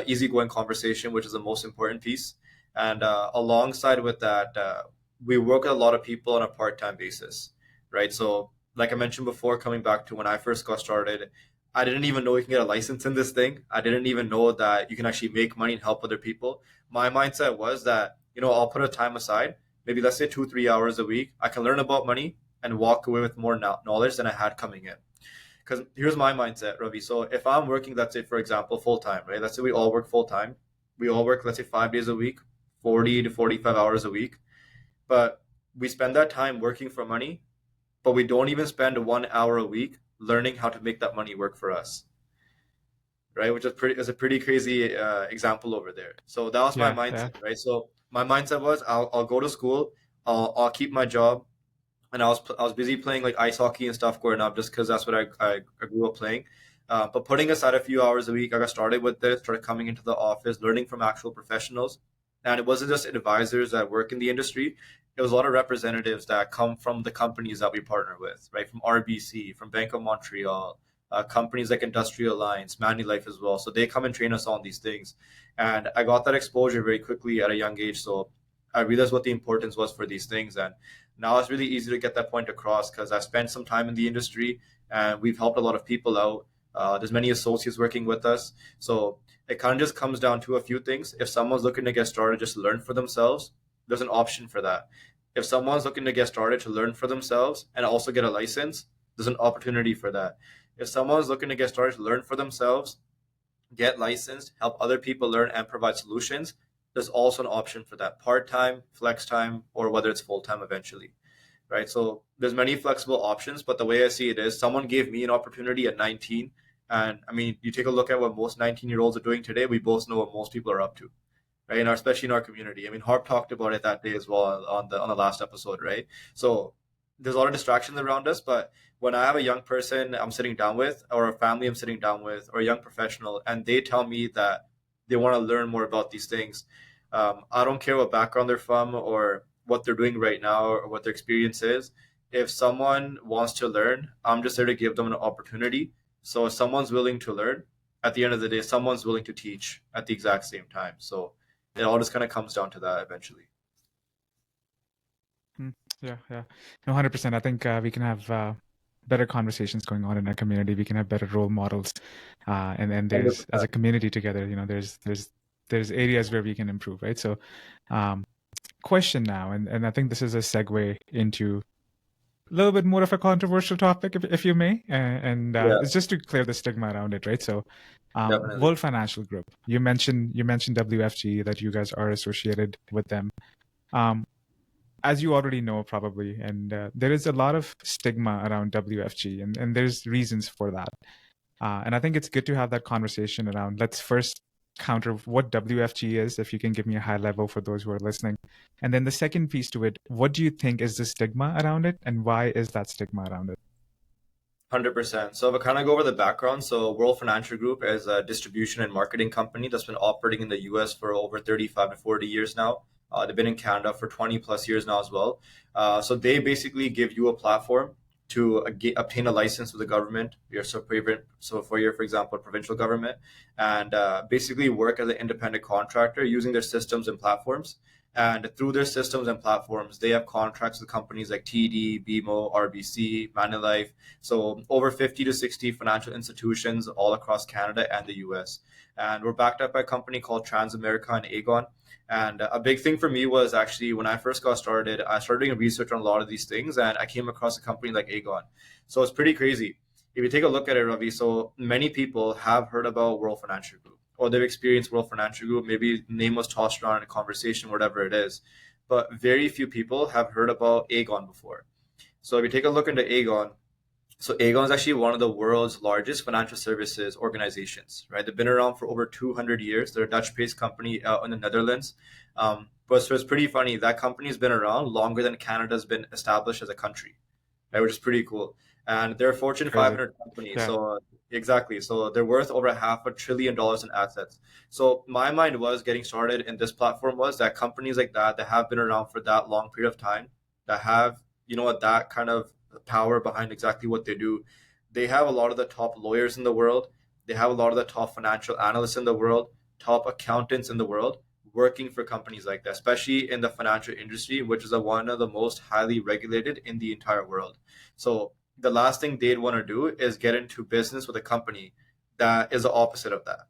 Speaker 2: easygoing conversation, which is the most important piece. And alongside with that, we work with a lot of people on a part-time basis, right? So like I mentioned before, coming back to when I first got started, I didn't even know you can get a license in this thing. I didn't even know that you can actually make money and help other people. My mindset was that, I'll put a time aside, maybe let's say 2-3 hours a week. I can learn about money and walk away with more knowledge than I had coming in. Because here's my mindset, Ravi. So if I'm working, let's say, for example, full-time, right? Let's say we all work full-time. We all work, let's say, 5 days a week, 40 to 45 hours a week. But we spend that time working for money, but we don't even spend 1 hour a week learning how to make that money work for us, right? Which is a pretty crazy example over there. So that was my mindset, right? So my mindset was, I'll go to school, I'll keep my job, and I was busy playing like ice hockey and stuff growing up, just because that's what I grew up playing. But putting aside a few hours a week, I got started with this, started coming into the office, learning from actual professionals. And it wasn't just advisors that work in the industry. It was a lot of representatives that come from the companies that we partner with, right? From RBC, from Bank of Montreal, companies like Industrial Alliance, Manulife as well. So they come and train us on these things. And I got that exposure very quickly at a young age. So I realized what the importance was for these things. And now it's really easy to get that point across, because I spent some time in the industry and we've helped a lot of people out. There's many associates working with us. So it kind of just comes down to a few things. If someone's looking to get started, just learn for themselves, there's an option for that. If someone's looking to get started to learn for themselves and also get a license, there's an opportunity for that. If someone's looking to get started to learn for themselves, get licensed, help other people learn and provide solutions, there's also an option for that. Part-time, flex time, or whether it's full-time eventually, right? So there's many flexible options, but the way I see it is, someone gave me an opportunity at 19. And I mean, you take a look at what most 19-year-olds are doing today, we both know what most people are up to, right? And especially in our community. I mean, Harp talked about it that day as well on the last episode, right? So there's a lot of distractions around us, but when I have a young person I'm sitting down with, or a family I'm sitting down with, or a young professional, and they tell me that they want to learn more about these things, I don't care what background they're from or what they're doing right now or what their experience is. If someone wants to learn, I'm just there to give them an opportunity. So if someone's willing to learn, at the end of the day, someone's willing to teach at the exact same time. So it all just kind of comes down to that eventually.
Speaker 1: Yeah, yeah. No, 100%. I think we can have better conversations going on in our community. We can have better role models. And there's, as a
Speaker 2: 100%.
Speaker 1: community together, there's areas where we can improve, right? So, question now, and I think this is a segue into a little bit more of a controversial topic, if you may, and
Speaker 2: Yeah,
Speaker 1: it's just to clear the stigma around it, right? So,
Speaker 2: definitely.
Speaker 1: World Financial Group. You mentioned WFG, that you guys are associated with them. As you already know, probably, and there is a lot of stigma around WFG, and there's reasons for that. And I think it's good to have that conversation around. Let's first counter what WFG is, if you can give me a high level for those who are listening. And then the second piece to it, what do you think is the stigma around it, and why is that stigma around it?
Speaker 2: 100%. So if I kind of go over the background, so World Financial Group is a distribution and marketing company that's been operating in the US for over 35 to 40 years now. They've been in Canada for 20 plus years now as well. So they basically give you a platform to obtain a license with the government, for example, provincial government, and basically work as an independent contractor using their systems and platforms. And through their systems and platforms, they have contracts with companies like TD, BMO, RBC, Manulife. So over 50 to 60 financial institutions all across Canada and the US. And we're backed up by a company called Transamerica and Aegon. And a big thing for me was actually when I first got started, I started doing research on a lot of these things, and I came across a company like Aegon. So it's pretty crazy. If you take a look at it, Ravi, so many people have heard about World Financial Group, or they've experienced World Financial Group. Maybe name was tossed around in a conversation, whatever it is. But very few people have heard about Aegon before. So if you take a look into Aegon, so Aegon is actually one of the world's largest financial services organizations, right? They've been around for over 200 years. They're a Dutch-based company out in the Netherlands. But so it's pretty funny. That company's been around longer than Canada's been established as a country, right? Which is pretty cool. And they're a Fortune
Speaker 1: Crazy.
Speaker 2: 500 company.
Speaker 1: Yeah.
Speaker 2: So exactly. So they're worth over $500 billion in assets. So my mind was getting started in this platform was that companies like that have been around for that long period of time, that have, that kind of power behind exactly what they do. They have a lot of the top lawyers in the world. They have a lot of the top financial analysts in the world, top accountants in the world working for companies like that, especially in the financial industry, which is one of the most highly regulated in the entire world. So the last thing they'd want to do is get into business with a company that is the opposite of that,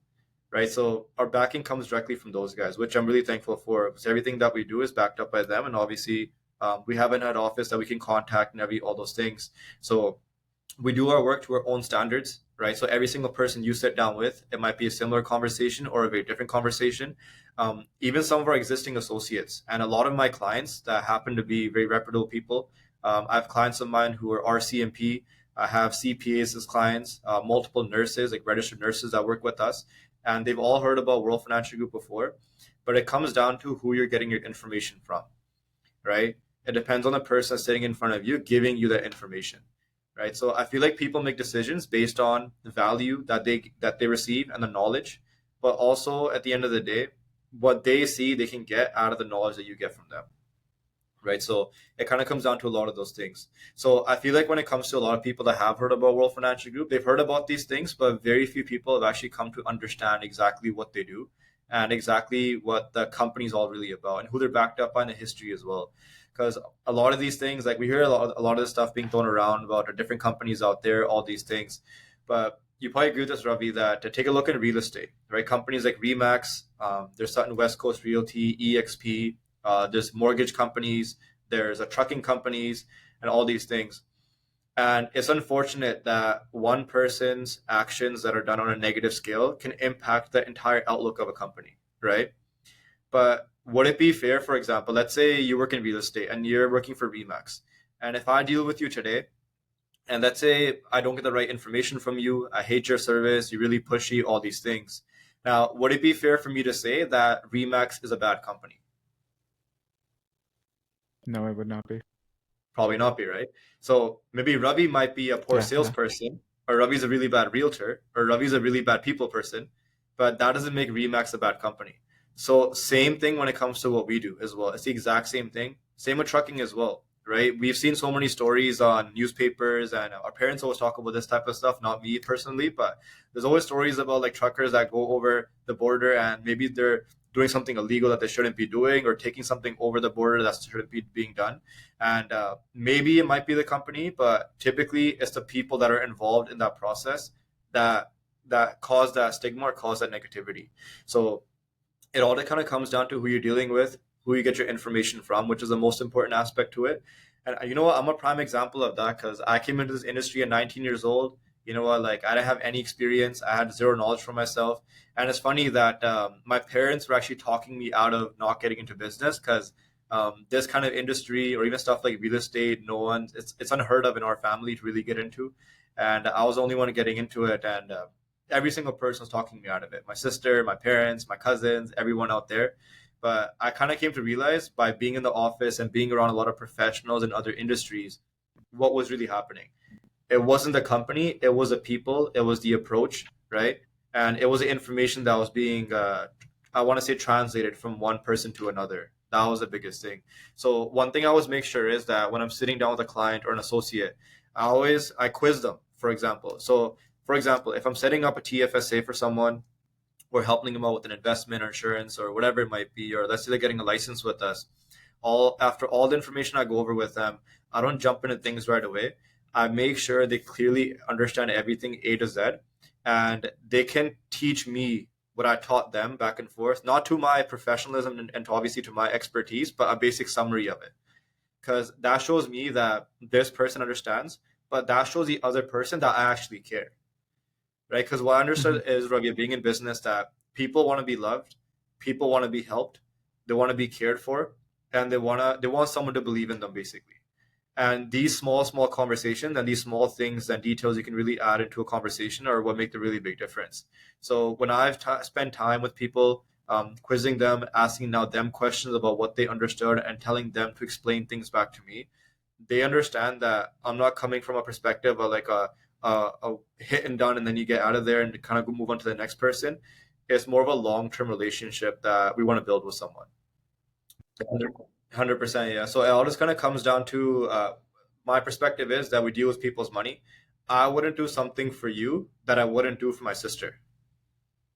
Speaker 2: right? So our backing comes directly from those guys, which I'm really thankful for, because everything that we do is backed up by them. And obviously, we have an head office that we can contact and all those things. So we do our work to our own standards, right? So every single person you sit down with, it might be a similar conversation or a very different conversation. Even some of our existing associates and a lot of my clients that happen to be very reputable people. I have clients of mine who are RCMP. I have CPAs as clients, multiple nurses, like registered nurses that work with us. And they've all heard about World Financial Group before, but it comes down to who you're getting your information from, right? It depends on the person sitting in front of you giving you that information, right? So I feel like people make decisions based on the value that they receive and the knowledge, but also at the end of the day, what they see they can get out of the knowledge that you get from them, right? So it kind of comes down to a lot of those things. So I feel like when it comes to a lot of people that have heard about World Financial Group, they've heard about these things, but very few people have actually come to understand exactly what they do and exactly what the company's all really about and who they're backed up by in the history as well. Because a lot of these things, like we hear a lot of this stuff being thrown around about the different companies out there, all these things. But you probably agree with us, Ravi, that to take a look at real estate, right? Companies like Remax, there's Sutton West Coast Realty, EXP, there's mortgage companies, there's trucking companies, and all these things. And it's unfortunate that one person's actions that are done on a negative scale can impact the entire outlook of a company, right? But would it be fair, for example, let's say you work in real estate and you're working for Remax. And if I deal with you today, and let's say I don't get the right information from you, I hate your service, you're really pushy, all these things. Now, would it be fair for me to say that Remax is a bad company?
Speaker 1: No, it would not be.
Speaker 2: Probably not be, right? So maybe Ravi might be a poor
Speaker 1: Yeah, yeah.
Speaker 2: salesperson, or Ravi's a really bad realtor, or Ravi's a really bad people person, but that doesn't make Remax a bad company. So same thing when it comes to what we do as well. It's the exact same thing. Same with trucking as well, right? We've seen so many stories on newspapers, and our parents always talk about this type of stuff, not me personally, but there's always stories about like truckers that go over the border and maybe they're doing something illegal that they shouldn't be doing, or taking something over the border that shouldn't be being done. And maybe it might be the company, but typically it's the people that are involved in that process that cause that stigma or cause that negativity. So it all kind of comes down to who you're dealing with, who you get your information from, which is the most important aspect to it. And you know what? I'm a prime example of that because I came into this industry at 19 years old. You know what? Like, I didn't have any experience. I had zero knowledge for myself. And it's funny that my parents were actually talking me out of not getting into business because this kind of industry, or even stuff like real estate, it's unheard of in our family to really get into. And I was the only one getting into it. And every single person was talking me out of it. My sister, my parents, my cousins, everyone out there. But I kind of came to realize by being in the office and being around a lot of professionals in other industries, what was really happening. It wasn't the company, it was the people, it was the approach, right? And it was the information that was being, I want to say, translated from one person to another. That was the biggest thing. So one thing I always make sure is that when I'm sitting down with a client or an associate, I quiz them, for example. So for example, if I'm setting up a TFSA for someone, or helping them out with an investment or insurance or whatever it might be, or let's say they're getting a license with us, after all the information I go over with them, I don't jump into things right away. I make sure they clearly understand everything A to Z, and they can teach me what I taught them back and forth, not to my professionalism and to obviously to my expertise, but a basic summary of it. Because that shows me that this person understands, but that shows the other person that I actually care. Right? Because what I understood is, Ravi, being in business, that people want to be loved, people want to be helped, they want to be cared for, and they want someone to believe in them, basically. And these small conversations and these small things and details you can really add into a conversation are what make the really big difference. So when I've spent time with people, quizzing them, asking now them questions about what they understood, and telling them to explain things back to me, they understand that I'm not coming from a perspective of like a hit and done and then you get out of there and kind of move on to the next person. It's more of a long-term relationship that we want to build with someone. 100%, yeah. So it all just kind of comes down to my perspective is that we deal with people's money. I wouldn't do something for you that I wouldn't do for my sister,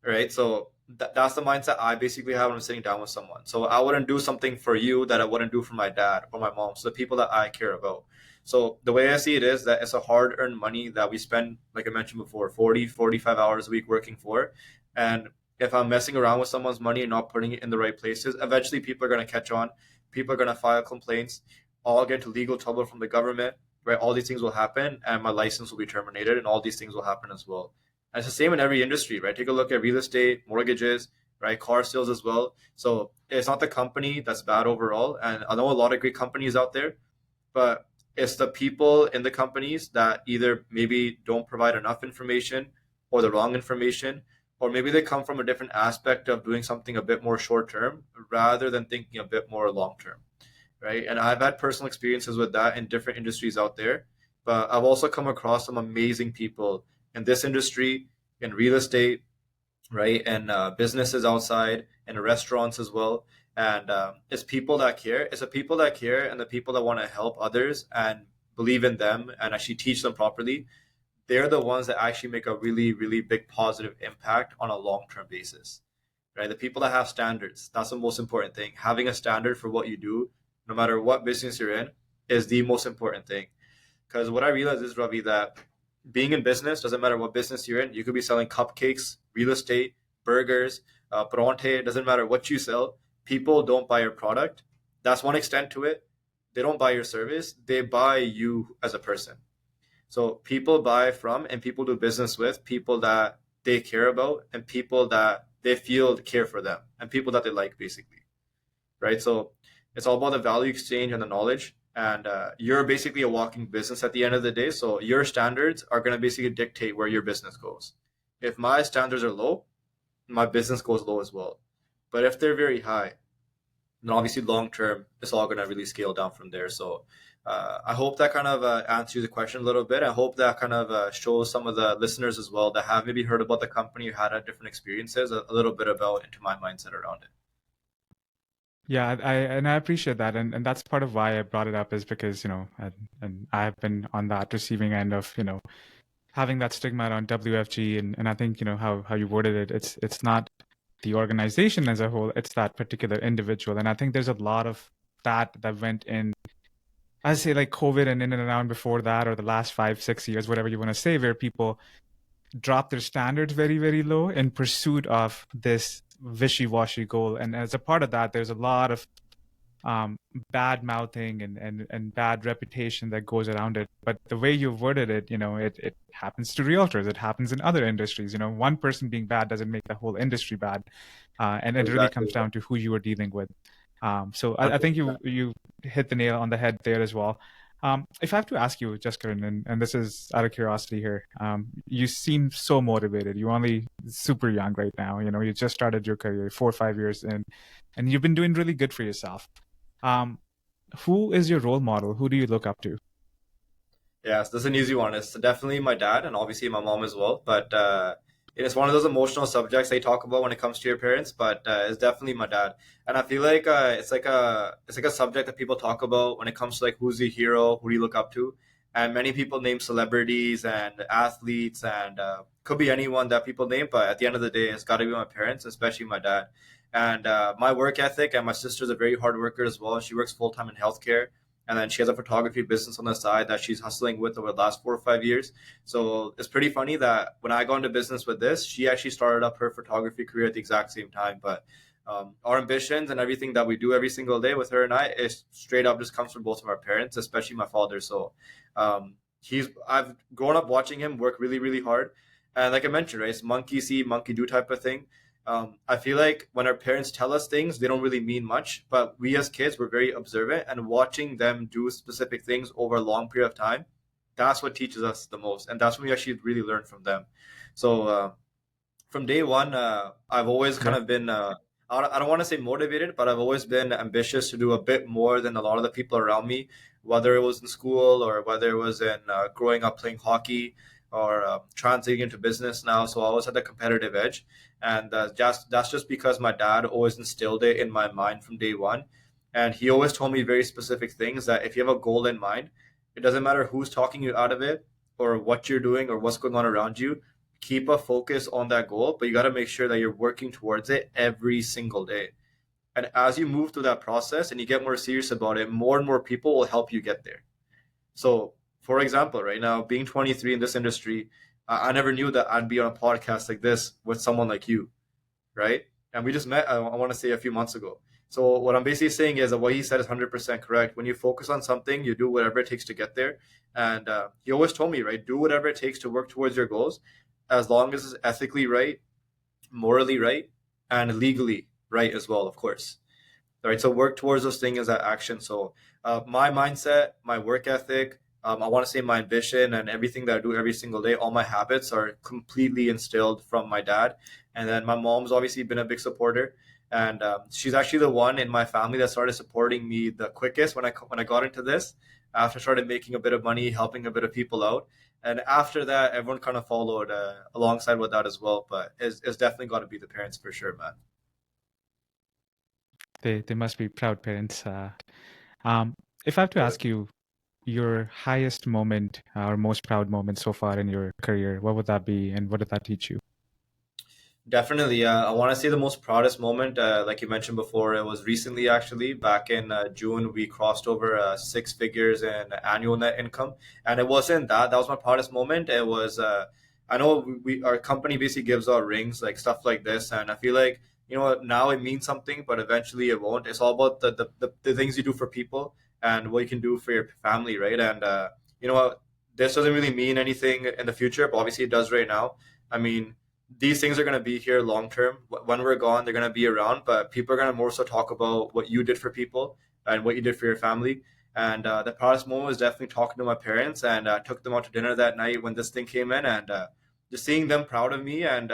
Speaker 2: right? So that's the mindset I basically have when I'm sitting down with someone. So I wouldn't do something for you that I wouldn't do for my dad or my mom, so the people that I care about. So the way I see it is that it's a hard-earned money that we spend, like I mentioned before, 45 hours a week working for. And if I'm messing around with someone's money and not putting it in the right places, eventually people are going to catch on. People are going to file complaints. I'll get into legal trouble from the government, right? All these things will happen, and my license will be terminated, and all these things will happen as well. And it's the same in every industry, right? Take a look at real estate, mortgages, right? Car sales as well. So it's not the company that's bad overall. And I know a lot of great companies out there, but it's the people in the companies that either maybe don't provide enough information or the wrong information, or maybe they come from a different aspect of doing something a bit more short term rather than thinking a bit more long term, right? And I've had personal experiences with that in different industries out there, but I've also come across some amazing people in this industry, in real estate, right, and businesses outside, and restaurants as well. And it's people that care. It's the people that care and the people that want to help others and believe in them and actually teach them properly. They're the ones that actually make a really, really big positive impact on a long-term basis, right? The people that have standards, that's the most important thing. Having a standard for what you do, no matter what business you're in, is the most important thing. Because what I realized is, Ravi, that being in business, doesn't matter what business you're in, you could be selling cupcakes, real estate, burgers, paronte, doesn't matter what you sell. People don't buy your product. That's one extent to it. They don't buy your service. They buy you as a person. So people buy from and people do business with people that they care about and people that they feel care for them and people that they like, basically, right? So it's all about the value exchange and the knowledge. And you're basically a walking business at the end of the day. So your standards are going to basically dictate where your business goes. If my standards are low, my business goes low as well. But if they're very high, then obviously long term, it's all going to really scale down from there. So I hope that kind of answers the question a little bit. I hope that kind of shows some of the listeners as well that have maybe heard about the company or had different experiences a little bit about into my mindset around it.
Speaker 1: Yeah, I appreciate that, and that's part of why I brought it up is because and I've been on that receiving end of having that stigma around WFG, and I think how you worded it, it's not the organization as a whole, it's that particular individual. And I think there's a lot of that went in, I say, like COVID and in and around before that, or the last 5-6 years, whatever you want to say, where people drop their standards very, very low in pursuit of this wishy-washy goal. And as a part of that, there's a lot of bad mouthing and bad reputation that goes around it. But the way you worded it, it happens to realtors. It happens in other industries. One person being bad doesn't make the whole industry bad. And it really comes down to who you are dealing with. So I think you hit the nail on the head there as well. If I have to ask you, Jaskaran, and this is out of curiosity here, you seem so motivated. You're only super young right now. You just started your career 4 or 5 years in, and you've been doing really good for yourself. Who is your role model? Who do you look up to?
Speaker 2: Yes, this is an easy one. It's definitely my dad and obviously my mom as well. But it's one of those emotional subjects they talk about when it comes to your parents. But it's definitely my dad, and I feel like it's like a subject that people talk about when it comes to like who's your hero, who do you look up to, and many people name celebrities and athletes and could be anyone that people name. But at the end of the day, it's got to be my parents, especially my dad. And my work ethic, and my sister's a very hard worker as well. She works full time in healthcare. And then she has a photography business on the side that she's hustling with over the last 4 or 5 years. So it's pretty funny that when I got into business with this, she actually started up her photography career at the exact same time. But our ambitions and everything that we do every single day with her and I is straight up just comes from both of our parents, especially my father. So I've grown up watching him work really, really hard. And like I mentioned, right, it's monkey see, monkey do type of thing. I feel like when our parents tell us things, they don't really mean much, but we as kids, we're very observant, and watching them do specific things over a long period of time, that's what teaches us the most. And that's when we actually really learn from them. So from day one, I've always kind of been, I don't want to say motivated, but I've always been ambitious to do a bit more than a lot of the people around me, whether it was in school or whether it was in growing up playing hockey or translating into business now. So I always had the competitive edge. And that's just because my dad always instilled it in my mind from day one. And he always told me very specific things that if you have a goal in mind, it doesn't matter who's talking you out of it or what you're doing or what's going on around you. Keep a focus on that goal, but you got to make sure that you're working towards it every single day. And as you move through that process and you get more serious about it, more and more people will help you get there. So, for example, right now, being 23 in this industry, I never knew that I'd be on a podcast like this with someone like you, right? And we just met, I want to say, a few months ago. So what I'm basically saying is that what he said is 100% correct. When you focus on something, you do whatever it takes to get there. And he always told me, right, do whatever it takes to work towards your goals, as long as it's ethically right, morally right, and legally right as well, of course. All right, so work towards those things as that action. So my mindset, my work ethic, I want to say my ambition and everything that I do every single day, all my habits are completely instilled from my dad. And then my mom's obviously been a big supporter. And she's actually the one in my family that started supporting me the quickest when I got into this, after I started making a bit of money, helping a bit of people out. And after that, everyone kind of followed alongside with that as well. But it's definitely got to be the parents for sure, man.
Speaker 1: They must be proud parents. If I have to ask you, your highest moment or most proud moment so far in your career, what would that be, and what did that teach you?
Speaker 2: Definitely. I want to say the most proudest moment, like you mentioned before, it was recently actually. Back in June, we crossed over 6 figures in annual net income. And it wasn't that was my proudest moment. It was, I know our company basically gives out rings, like stuff like this. And I feel like, now it means something, but eventually it won't. It's all about the things you do for people and what you can do for your family, right? And you know what? This doesn't really mean anything in the future, but obviously it does right now. I mean, these things are going to be here long term. When we're gone, they're going to be around, but people are going to more so talk about what you did for people and what you did for your family. And the proudest moment was definitely talking to my parents, and took them out to dinner that night when this thing came in, and just seeing them proud of me. And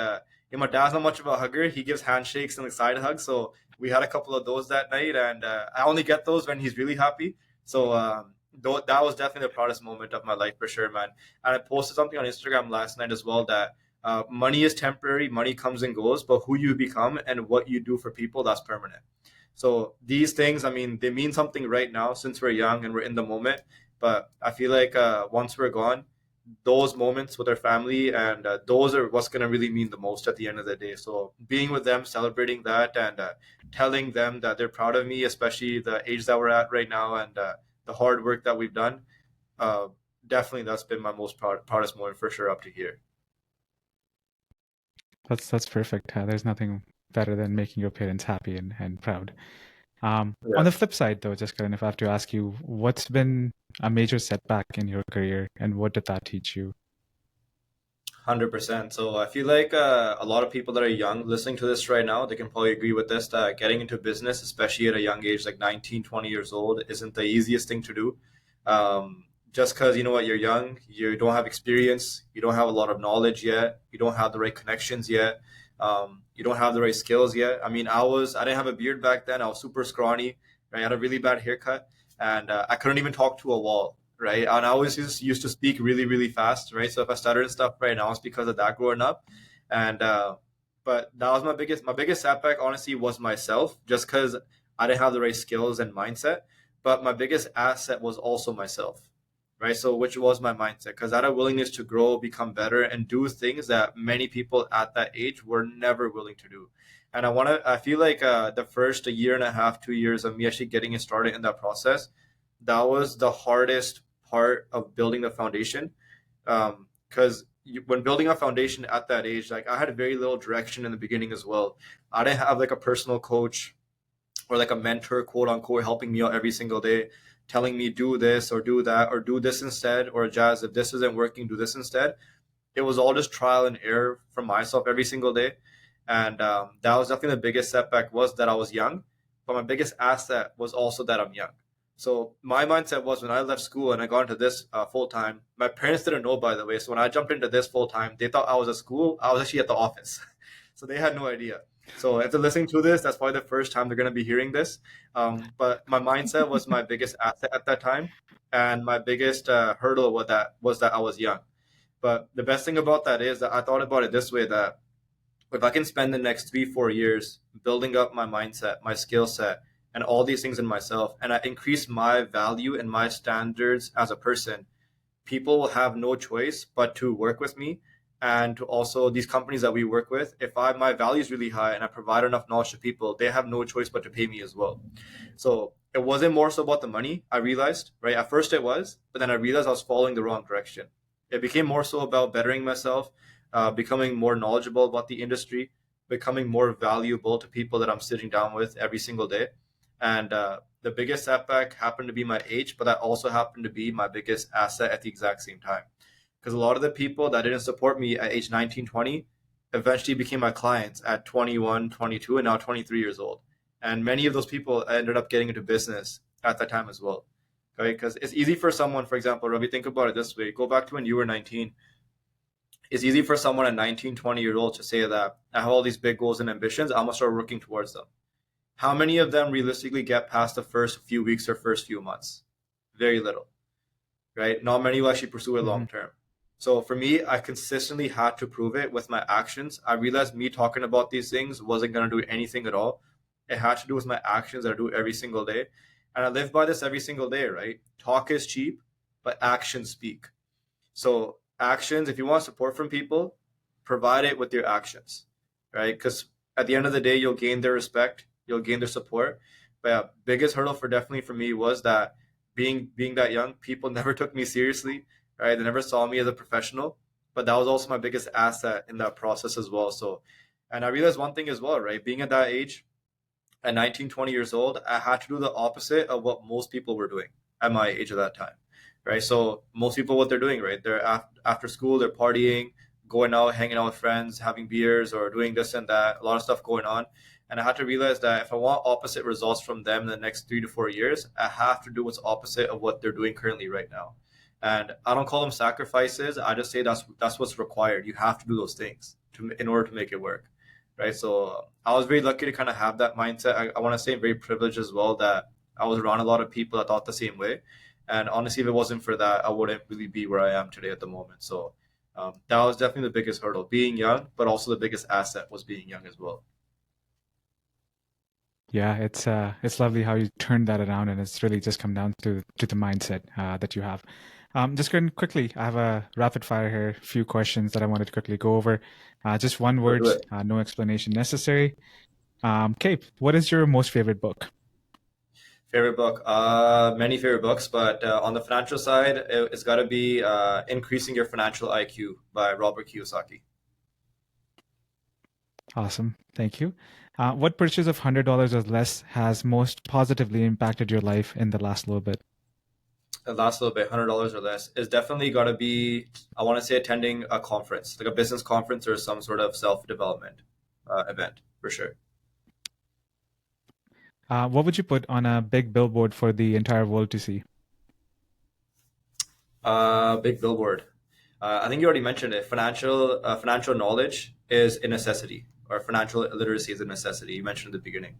Speaker 2: my dad's not much of a hugger. He gives handshakes and like side hugs. So we had a couple of those that night, and I only get those when he's really happy. So that was definitely the proudest moment of my life for sure, man. And I posted something on Instagram last night as well that money is temporary, money comes and goes, but who you become and what you do for people, that's permanent. So these things, I mean, they mean something right now since we're young and we're in the moment. But I feel like once we're gone, those moments with their family, and those are what's going to really mean the most at the end of the day. So being with them, celebrating that, and telling them that they're proud of me, especially the age that we're at right now, and the hard work that we've done. Uh, Definitely, that's been my most proudest moment for sure up to here.
Speaker 1: That's perfect. There's nothing better than making your parents happy and proud. On
Speaker 2: Yeah.
Speaker 1: the flip side, though, Jaskaran, if I have to ask you, what's been a major setback in your career, and what did that teach you?
Speaker 2: 100%. So I feel like a lot of people that are young listening to this right now, they can probably agree with this, that getting into business, especially at a young age, like 19, 20 years old, isn't the easiest thing to do. Just because, you know what, you're young, you don't have experience, you don't have a lot of knowledge yet, you don't have the right connections yet, you don't have the right skills yet. I mean, I didn't have a beard back then. I was super scrawny, right? I had a really bad haircut, and I couldn't even talk to a wall, right? And I always used to speak really, really fast, right? So if I stuttered and stuff right now, it's because of that growing up. And but that was my biggest setback, honestly, was myself, just because I didn't have the right skills and mindset. But my biggest asset was also myself, right? So which was my mindset, because I had a willingness to grow, become better, and do things that many people at that age were never willing to do. And I feel like the first a year and a half, 2 years of me actually getting it started in that process, that was the hardest part of building the foundation. Because when building a foundation at that age, like I had very little direction in the beginning as well. I didn't have like a personal coach or like a mentor, quote unquote, helping me out every single day, telling me do this or do that or do this instead, or Jazz, if this isn't working, do this instead. It was all just trial and error from myself every single day. And that was definitely the biggest setback, was that I was young. But my biggest asset was also that I'm young. So my mindset was, when I left school and I got into this full time, my parents didn't know, by the way. So when I jumped into this full time, they thought I was at school. I was actually at the office. So they had no idea. So if they're listening to this, that's probably the first time they're going to be hearing this. But my mindset was my biggest asset at that time. And my biggest hurdle was that I was young. But the best thing about that is that I thought about it this way, that if I can spend the next 3, 4 years building up my mindset, my skill set, and all these things in myself, and I increase my value and my standards as a person, people will have no choice but to work with me. And to also, these companies that we work with, if my value is really high and I provide enough knowledge to people, they have no choice but to pay me as well. So it wasn't more so about the money, I realized, right? At first it was, but then I realized I was following the wrong direction. It became more so about bettering myself, becoming more knowledgeable about the industry, becoming more valuable to people that I'm sitting down with every single day. And the biggest setback happened to be my age, but that also happened to be my biggest asset at the exact same time. Because a lot of the people that didn't support me at age 19, 20 eventually became my clients at 21, 22, and now 23 years old. And many of those people ended up getting into business at that time as well. Okay, because it's easy for someone, for example, Ravi, think about it this way. Go back to when you were 19. It's easy for someone at 19, 20 years old to say that I have all these big goals and ambitions, I'm going to start working towards them. How many of them realistically get past the first few weeks or first few months? Very little, right? Not many will actually pursue it long term. So for me, I consistently had to prove it with my actions. I realized me talking about these things wasn't going to do anything at all. It had to do with my actions that I do every single day. And I live by this every single day, right? Talk is cheap, but actions speak. So actions, if you want support from people, provide it with your actions, right? Because at the end of the day, you'll gain their respect, you'll gain their support. But yeah, biggest hurdle definitely for me was that being that young, people never took me seriously, right? They never saw me as a professional. But that was also my biggest asset in that process as well. So, and I realized one thing as well, right? Being at that age, at 19, 20 years old, I had to do the opposite of what most people were doing at my age at that time, right? So most people, what they're doing, right? They're after school, they're partying, going out, hanging out with friends, having beers, or doing this and that, a lot of stuff going on. And I had to realize that if I want opposite results from them in the next 3 to 4 years, I have to do what's opposite of what they're doing currently right now. And I don't call them sacrifices. I just say that's what's required. You have to do those things in order to make it work, right? So I was very lucky to kind of have that mindset. I want to say very privileged as well, that I was around a lot of people that thought the same way. And honestly, if it wasn't for that, I wouldn't really be where I am today at the moment. So that was definitely the biggest hurdle, being young, but also the biggest asset was being young as well.
Speaker 1: Yeah, it's lovely how you turned that around, and it's really just come down to the mindset that you have. Just going quickly, I have a rapid fire here, a few questions that I wanted to quickly go over. Just one
Speaker 2: We'll do
Speaker 1: word,
Speaker 2: it.
Speaker 1: no explanation necessary. Cape, what is your most favorite book?
Speaker 2: Favorite book? Many favorite books, but on the financial side, it's got to be Increasing Your Financial IQ by Robert Kiyosaki.
Speaker 1: Awesome. Thank you. What purchase of $100 or less has most positively impacted your life in the last little bit?
Speaker 2: The last little bit, $100 or less, is definitely got to be, I want to say, attending a conference, like a business conference or some sort of self-development event, for sure.
Speaker 1: What would you put on a big billboard for the entire world to see?
Speaker 2: Big billboard. I think you already mentioned it. Financial knowledge is a necessity, or financial literacy is a necessity. You mentioned at the beginning.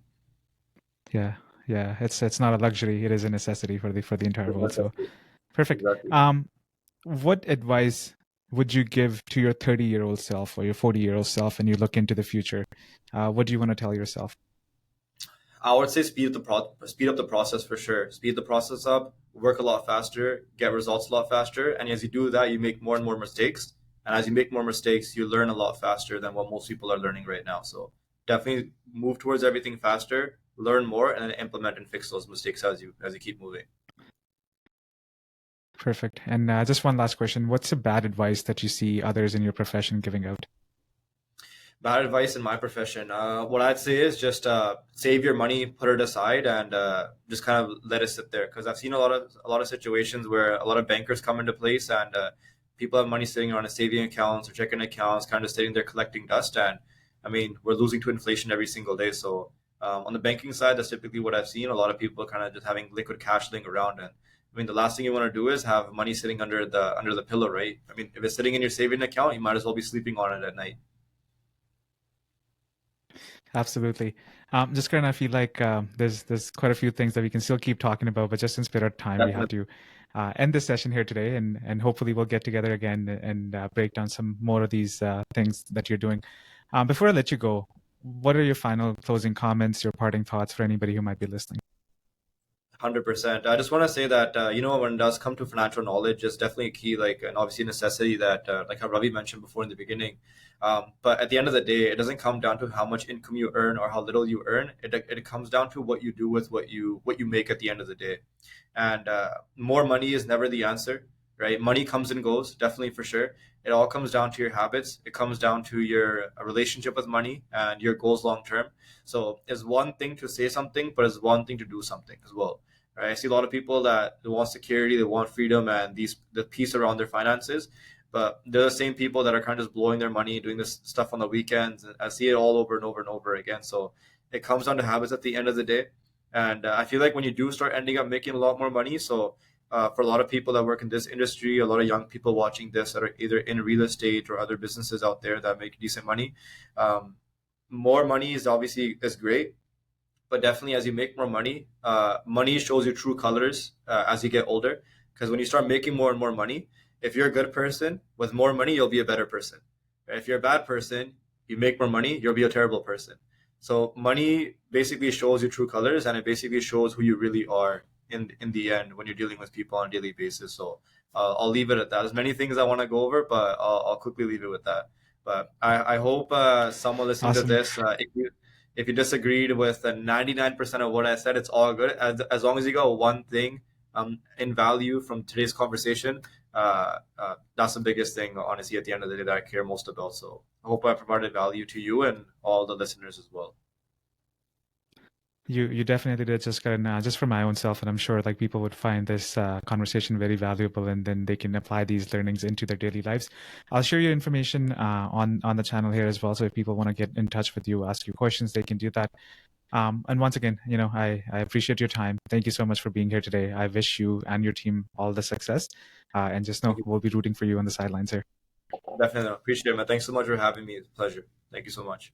Speaker 1: Yeah, yeah. It's not a luxury; it is a necessity for the entire world. So
Speaker 2: Necessity.
Speaker 1: perfect.
Speaker 2: Exactly.
Speaker 1: What advice would you give to your 30-year-old self or your 40-year-old self, and you look into the future? What do you want to tell yourself?
Speaker 2: I would say speed up the process for sure. Speed the process up, work a lot faster, get results a lot faster, and as you do that, you make more and more mistakes. And as you make more mistakes, you learn a lot faster than what most people are learning right now. So definitely move towards everything faster, learn more, and then implement and fix those mistakes as you keep moving.
Speaker 1: Perfect. And just one last question: what's a bad advice that you see others in your profession giving out?
Speaker 2: Bad advice in my profession. What I'd say is just save your money, put it aside, and just kind of let it sit there. Because I've seen a lot of situations where a lot of bankers come into place, and people have money sitting on a saving accounts or checking accounts, kind of sitting there collecting dust. And I mean, we're losing to inflation every single day. So on the banking side, that's typically what I've seen. A lot of people kind of just having liquid cash laying around, and I mean, the last thing you want to do is have money sitting under the pillow, right? I mean, if it's sitting in your saving account, you might as well be sleeping on it at night.
Speaker 1: Absolutely. Just kind of feel like there's quite a few things that we can still keep talking about, but just in spirit of time, we have
Speaker 2: Definitely.
Speaker 1: to end this session here today, and hopefully we'll get together again and break down some more of these things that you're doing. Before I let you go, what are your final closing comments, your parting thoughts for anybody who might be listening?
Speaker 2: 100%. I just want to say that when it does come to financial knowledge, it's definitely key, like, and obviously necessity that like how Ravi mentioned before in the beginning. But at the end of the day, it doesn't come down to how much income you earn or how little you earn. It comes down to what you do with what you make at the end of the day. And more money is never the answer, right? Money comes and goes, definitely for sure. It all comes down to your habits. It comes down to your relationship with money and your goals long term. So it's one thing to say something, but it's one thing to do something as well. Right? I see a lot of people that they want security, they want freedom, and the peace around their finances. But they're the same people that are kind of just blowing their money, doing this stuff on the weekends. And I see it all over and over and over again. So it comes down to habits at the end of the day. And I feel like when you do start ending up making a lot more money, so for a lot of people that work in this industry, a lot of young people watching this that are either in real estate or other businesses out there that make decent money, um, more money is great, but definitely as you make more money, money shows your true colors as you get older. Because when you start making more and more money, if you're a good person with more money, you'll be a better person. If you're a bad person, you make more money, you'll be a terrible person. So money basically shows your true colors, and it basically shows who you really are in the end when you're dealing with people on a daily basis. So I'll leave it at that. There's many things I want to go over, but I'll quickly leave it with that. But I hope someone listening to
Speaker 1: Awesome.
Speaker 2: this, if you disagreed with 99% of what I said, it's all good. As long as you got one thing in value from today's conversation, that's the biggest thing, honestly, at the end of the day that I care most about. So I hope I provided value to you and all the listeners as well.
Speaker 1: You definitely did, just for my own self, and I'm sure like people would find this conversation very valuable, and then they can apply these learnings into their daily lives. I'll share your information on the channel here as well, so if people want to get in touch with you, ask you questions, they can do that. And once again, I appreciate your time. Thank you so much for being here today. I wish you and your team all the success, and just know
Speaker 2: Thank you.
Speaker 1: we'll be rooting for you on the sidelines here.
Speaker 2: Definitely appreciate it, man. Thanks so much for having me. It's a pleasure. Thank you so much.